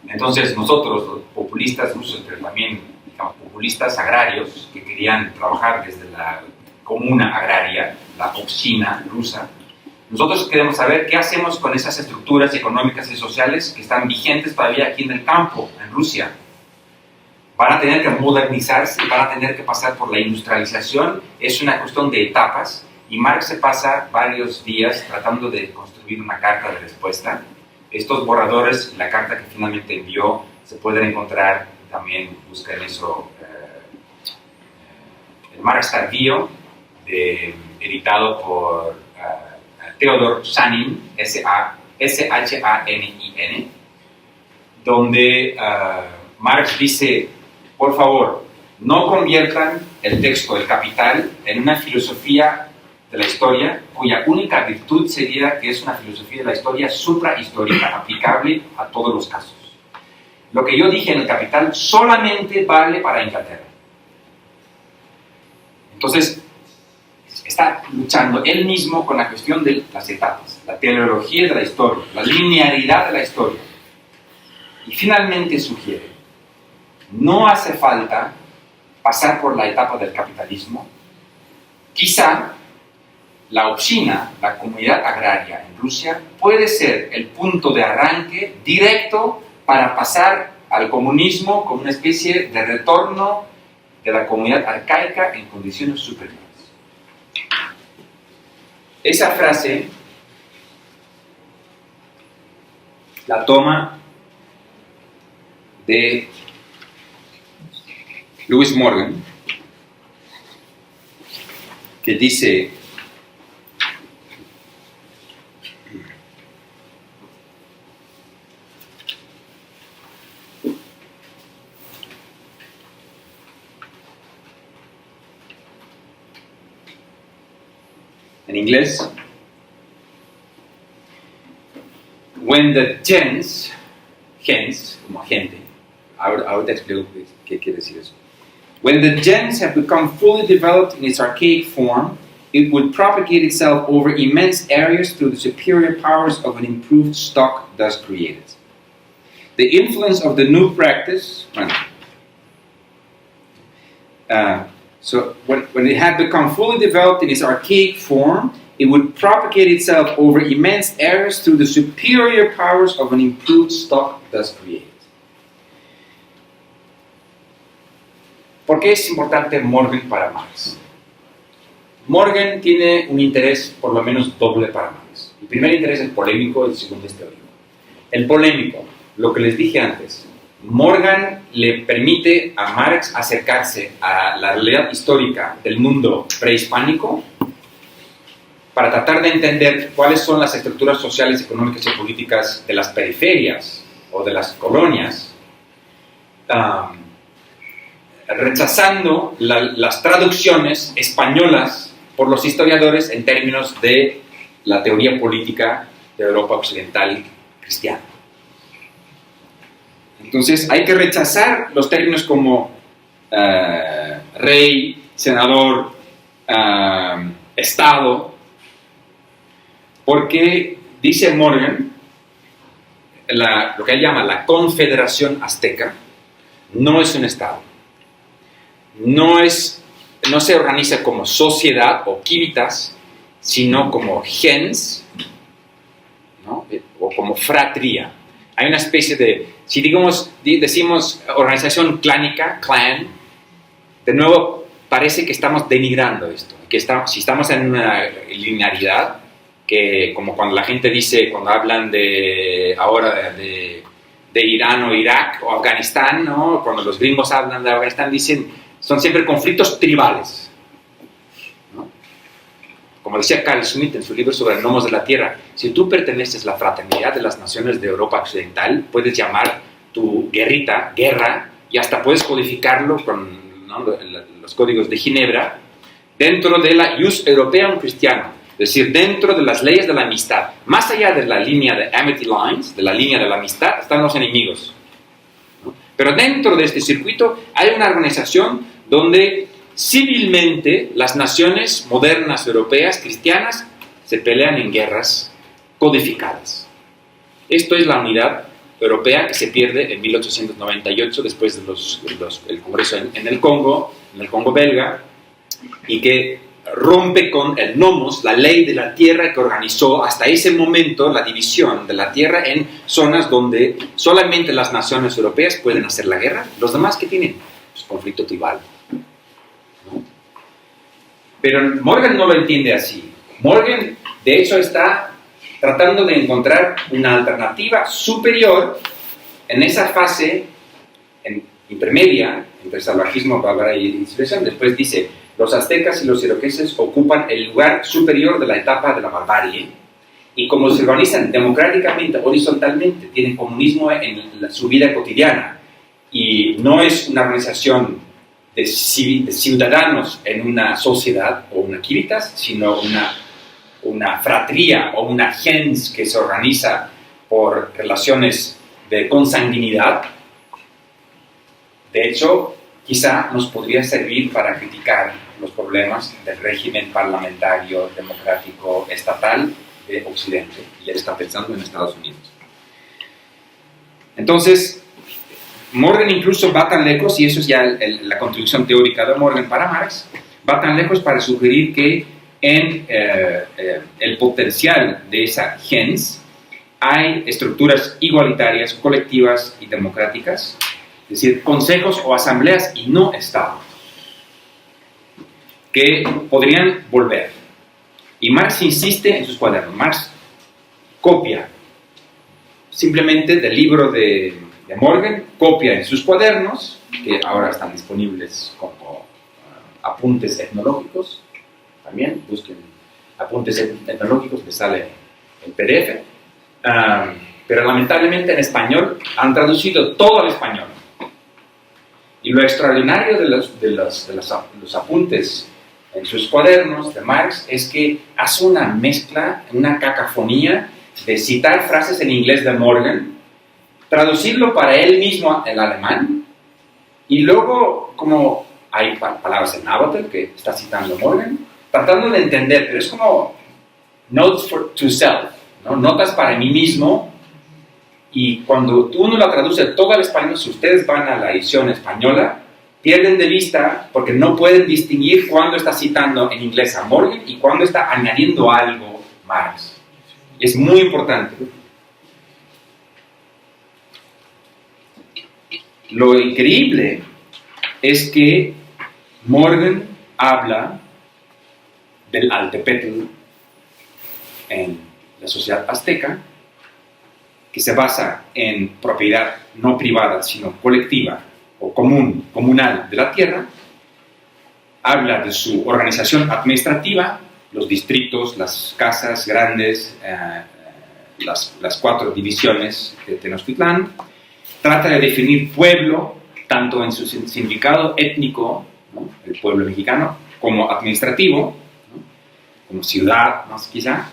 Entonces nosotros, los populistas rusos, pero también digamos, populistas agrarios que querían trabajar desde la comuna agraria, la oficina rusa, nosotros queremos saber qué hacemos con esas estructuras económicas y sociales que están vigentes todavía aquí en el campo, en Rusia. Van a tener que modernizarse, van a tener que pasar por la industrialización. Es una cuestión de etapas, y Marx se pasa varios días tratando de construir una carta de respuesta. Estos borradores, la carta que finalmente envió, se pueden encontrar, también busquen eso, el Marx tardío, editado por Theodor Shanin, S-H-A-N-I-N, donde Marx dice: por favor, no conviertan el texto del Capital en una filosofía de la historia cuya única virtud sería que es una filosofía de la historia suprahistórica, aplicable a todos los casos. Lo que yo dije en el Capital solamente vale para Inglaterra. Entonces, está luchando él mismo con la cuestión de las etapas, la teleología de la historia, la linearidad de la historia. Y finalmente sugiere: no hace falta pasar por la etapa del capitalismo. Quizá la obshchina, la comunidad agraria en Rusia, puede ser el punto de arranque directo para pasar al comunismo como una especie de retorno de la comunidad arcaica en condiciones superiores. Esa frase la toma de Lewis Morgan, que dice: en inglés. When the gens, como gente, ahorita explico qué quiere decir eso. When the gens have become fully developed in its archaic form, it would propagate itself over immense areas through the superior powers of an improved stock thus created. The influence of the new practice, so when it had become fully developed in its archaic form, it would propagate itself over immense areas through the superior powers of an improved stock thus created. ¿Por qué es importante Morgan para Marx? Morgan tiene un interés por lo menos doble para Marx. El primer interés es polémico, el segundo es teórico. El polémico, lo que les dije antes, Morgan le permite a Marx acercarse a la realidad histórica del mundo prehispánico para tratar de entender cuáles son las estructuras sociales, económicas y políticas de las periferias o de las colonias, rechazando las traducciones españolas por los historiadores en términos de la teoría política de Europa occidental cristiana. Entonces hay que rechazar los términos como rey, senador, Estado, porque dice Morgan, lo que él llama la Confederación Azteca no es un Estado. No se organiza como sociedad o civitas, sino como gens, ¿no? O como fratría. Hay una especie de, si decimos organización clánica, clan, de nuevo parece que estamos denigrando esto, si estamos en una linearidad, que como cuando la gente dice, cuando hablan ahora de Irán o Irak o Afganistán, ¿no? Cuando los gringos hablan de Afganistán, dicen, son siempre conflictos tribales, ¿no? Como decía Carl Schmitt en su libro sobre Gnomos de la Tierra, si tú perteneces a la fraternidad de las naciones de Europa Occidental, puedes llamar tu guerrita, guerra, y hasta puedes codificarlo con, ¿no?, los códigos de Ginebra, dentro de la Jus Europeum Christianum, es decir, dentro de las leyes de la amistad. Más allá de la línea de Amity Lines, de la línea de la amistad, están los enemigos, ¿no? Pero dentro de este circuito hay una organización donde civilmente las naciones modernas europeas cristianas se pelean en guerras codificadas. Esto es la unidad europea que se pierde en 1898 después del Congreso en el Congo belga, y que rompe con el nomos, la ley de la tierra que organizó hasta ese momento la división de la tierra en zonas donde solamente las naciones europeas pueden hacer la guerra, los demás que tienen pues, conflicto tribal, ¿no? Pero Morgan no lo entiende así. Morgan de hecho está tratando de encontrar una alternativa superior en esa fase intermedia entre salvajismo, bárbara y civilización. Después dice, los aztecas y los iroqueses ocupan el lugar superior de la etapa de la barbarie, y como se organizan democráticamente, horizontalmente, tienen comunismo en su vida cotidiana, y no es una organización de ciudadanos en una sociedad o una civitas, sino una fratría o una gens que se organiza por relaciones de consanguinidad. De hecho, quizá nos podría servir para criticar los problemas del régimen parlamentario, democrático, estatal de Occidente. Y él está pensando en Estados Unidos. Entonces, Morgan incluso va tan lejos, y eso es ya la contribución teórica de Morgan para Marx, va tan lejos para sugerir que en el potencial de esa gens hay estructuras igualitarias, colectivas y democráticas, es decir, consejos o asambleas y no estados, que podrían volver. Y Marx insiste en sus cuadernos. Marx copia simplemente del libro de Morgan, copia en sus cuadernos, que ahora están disponibles como apuntes etnológicos. También busquen apuntes etnológicos, les sale en PDF. Pero lamentablemente en español han traducido todo al español. Y lo extraordinario de los apuntes en sus cuadernos de Marx es que hace una mezcla, una cacofonía de citar frases en inglés de Morgan, traducirlo para él mismo en alemán, y luego como hay palabras en náhuatl que está citando Morgan, tratando de entender, pero es como notes to self, ¿no? Notas para mí mismo, y cuando uno la traduce todo al español, si ustedes van a la edición española, pierden de vista porque no pueden distinguir cuándo está citando en inglés a Morgan y cuándo está añadiendo algo Marx. Es muy importante. Lo increíble es que Morgan habla del Altepetl en la sociedad azteca, que se basa en propiedad no privada, sino colectiva o comunal de la tierra. Habla de su organización administrativa, los distritos, las casas grandes, las 4 divisiones de Tenochtitlán. Trata de definir pueblo, tanto en su significado étnico, ¿no?, el pueblo mexicano, como administrativo, ¿no?, como ciudad, más quizá.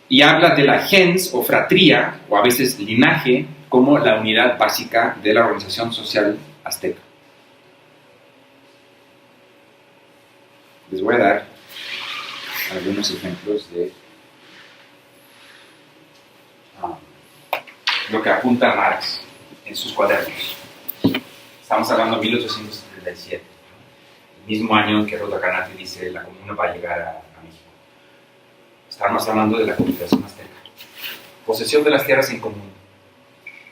Y habla de la gens o fratría, o a veces linaje, como la unidad básica de la organización social azteca. Les voy a dar algunos ejemplos de lo que apunta Marx en sus cuadernos. Estamos hablando de 1837, el mismo año en que Roda Canate dice la comuna va a llegar a México. Estamos hablando de la comunicación azteca. Posesión de las tierras en común.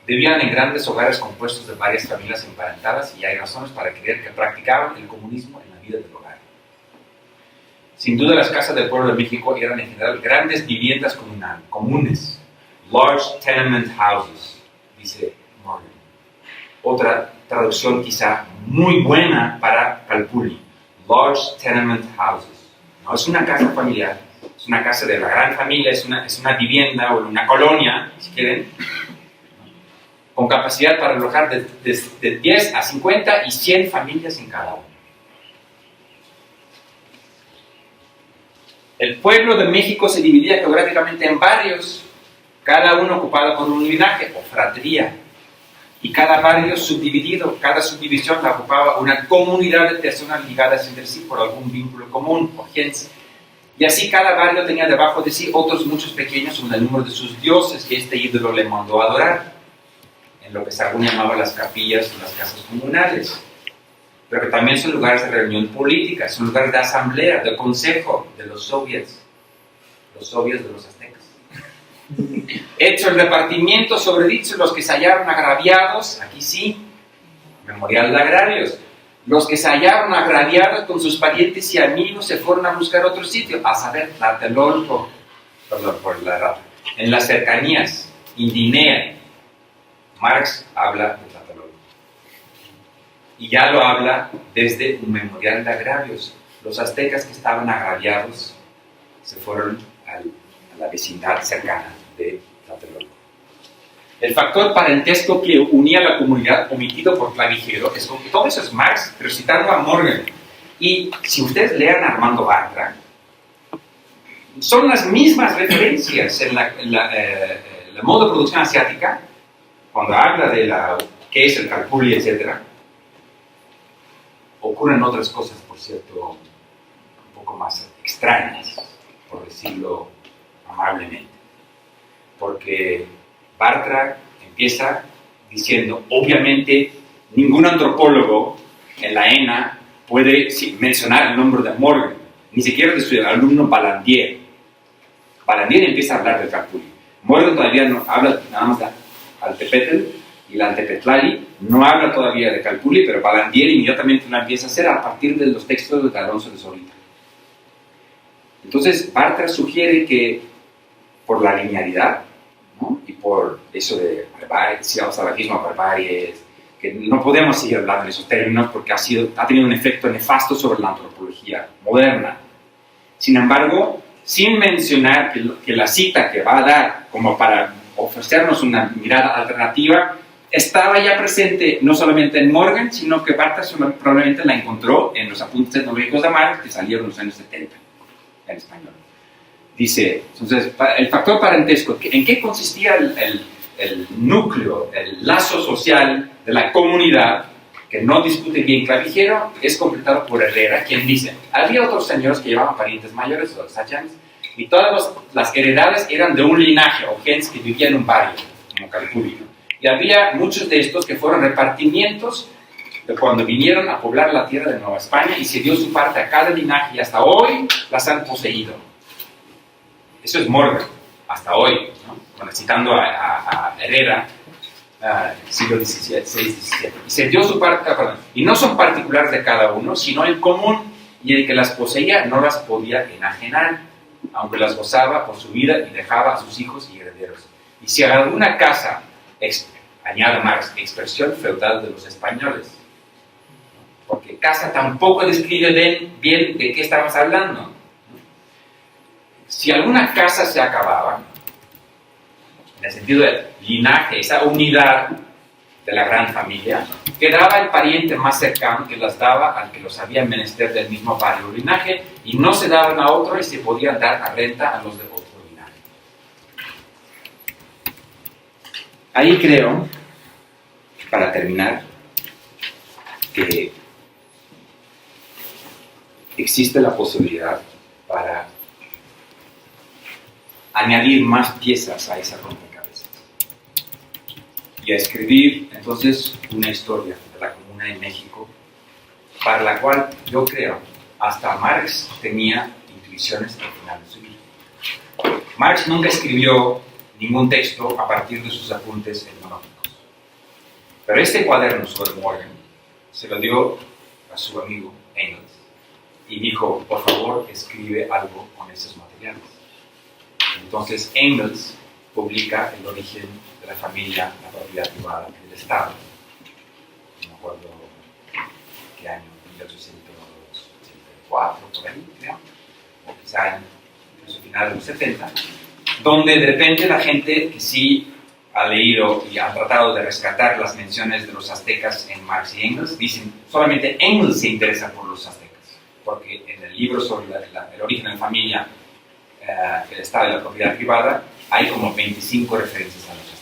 Vivían en grandes hogares compuestos de varias familias emparentadas y hay razones para creer que practicaban el comunismo en la vida del hogar. Sin duda las casas del pueblo de México eran en general grandes viviendas comunes, large tenement houses, dice Morgan. Otra traducción quizá muy buena para Calpulli, large tenement houses. No es una casa familiar, es una casa de la gran familia, es una vivienda o una colonia, si quieren, con capacidad para alojar de 10 a 50 y 100 familias en cada uno. El pueblo de México se dividía geográficamente en barrios, cada uno ocupado por un linaje o fratría, y cada barrio subdividido, cada subdivisión la ocupaba una comunidad de personas ligadas entre sí por algún vínculo común o gens. Y así cada barrio tenía debajo de sí otros muchos pequeños con el número de sus dioses que este ídolo le mandó a adorar, en lo que Sagún llamaba las capillas o las casas comunales, pero que también son lugares de reunión política, son lugares de asamblea, de consejo, de los soviets de los aztecas. Hecho el repartimiento sobre dicho, los que se hallaron agraviados, aquí sí, memorial de agrarios, los que se hallaron agraviados con sus parientes y amigos se fueron a buscar otro sitio, a saber, Tlatelolco, perdón por la errata, en las cercanías, Indinea. Marx habla de Tlatelolco. Y ya lo habla desde un memorial de agravios. Los aztecas que estaban agraviados se fueron a la vecindad cercana de Tlatelolco. El factor parentesco que unía a la comunidad, omitido por Clavijero, es que todo eso es Marx, pero citando a Morgan. Y si ustedes lean a Armando Bartra, son las mismas referencias en la modo de producción asiática, cuando habla de qué es el Calpulli, etc. Ocurren otras cosas, por cierto, un poco más extrañas, por decirlo amablemente. Porque Bartra empieza diciendo, obviamente, ningún antropólogo en la ENA puede mencionar el nombre de Morgan, ni siquiera de su alumno Balandier. Balandier empieza a hablar del Calpulli. Morgan todavía no habla nada más de Altepetl y la Altepetlali, no habla todavía de Calpulli, pero Balandier inmediatamente lo empieza a hacer a partir de los textos de Alonso de Zorita. Entonces, Bartra sugiere que por la linealidad, ¿no?, y por eso de salvajismo, barbarie, que no podemos seguir hablando en esos términos porque ha tenido un efecto nefasto sobre la antropología moderna. Sin embargo, sin mencionar que la cita que va a dar como para ofrecernos una mirada alternativa estaba ya presente no solamente en Morgan, sino que Bartas probablemente la encontró en los apuntes tecnológicos de Marx que salieron en los años 70 en español. Dice, entonces, el factor parentesco, ¿en qué consistía el núcleo, el lazo social de la comunidad que no discute bien Clavijero? Es completado por Herrera, quien dice, había otros señores que llevaban parientes mayores, los Sachans, y todas las heredades eran de un linaje o gens que vivían en un barrio, como Calpulli, ¿no? Y había muchos de estos que fueron repartimientos de cuando vinieron a poblar la tierra de Nueva España y se dio su parte a cada linaje y hasta hoy las han poseído. Eso es Morgan, hasta hoy, ¿no? Bueno, citando a Herrera, siglo XVI, XVII. Y se dio su parte, y no son particulares de cada uno, sino en común, y el que las poseía no las podía enajenar, aunque las gozaba por su vida y dejaba a sus hijos y herederos. Y si alguna casa, añade Marx, expresión feudal de los españoles, porque casa tampoco describe bien de qué estamos hablando. Si alguna casa se acababa, en el sentido del linaje, esa unidad de la gran familia, quedaba el pariente más cercano que las daba al que los había menester del mismo barrio o linaje, y no se daban a otro y se podían dar a renta a los de otro linaje. Ahí creo, para terminar, que existe la posibilidad para añadir más piezas a esa rompecabezas y a escribir entonces una historia de la Comuna de México para la cual yo creo hasta Marx tenía intuiciones al final de su vida. Marx nunca escribió ningún texto a partir de sus apuntes etnológicos, pero este cuaderno sobre Morgan se lo dio a su amigo Engels y dijo, por favor, escribe algo con esos materiales. Entonces Engels publica El origen de la familia, la propiedad privada y el Estado. No me acuerdo qué año, 1884, por ahí, creo, o quizá en el final de los 70, donde de repente la gente que sí ha leído y ha tratado de rescatar las menciones de los aztecas en Marx y Engels, dicen, solamente Engels se interesa por los aztecas, porque en el libro sobre el origen de la familia, el Estado y la propiedad privada, hay como 25 referencias a los aztecas.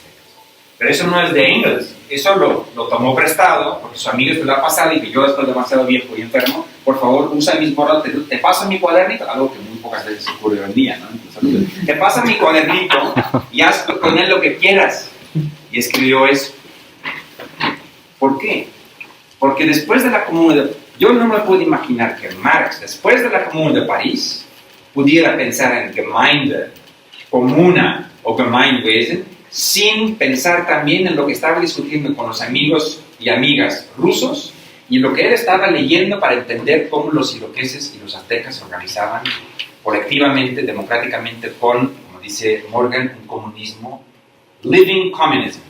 Pero eso no es de Engels, eso lo tomó prestado, porque su amigo se lo ha pasado y que yo estoy demasiado viejo y enfermo, por favor usa mis borradores, te paso mi cuadernito, algo que muy pocas veces ocurre hoy en día, ¿no? Entonces, te paso mi cuadernito y haz con él lo que quieras. Y escribió eso. ¿Por qué? Porque después de la Comuna de... Yo no me puedo imaginar que Marx, después de la Comuna de París, pudiera pensar en Gemeinde, Comuna o Gemeinwesen, sin pensar también en lo que estaba discutiendo con los amigos y amigas rusos y lo que él estaba leyendo para entender cómo los iroqueses y los aztecas se organizaban colectivamente, democráticamente, con, como dice Morgan, un comunismo, living communism,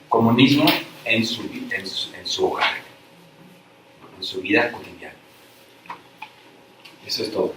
comunismo en su hogar, en su vida cotidiana. Eso es todo.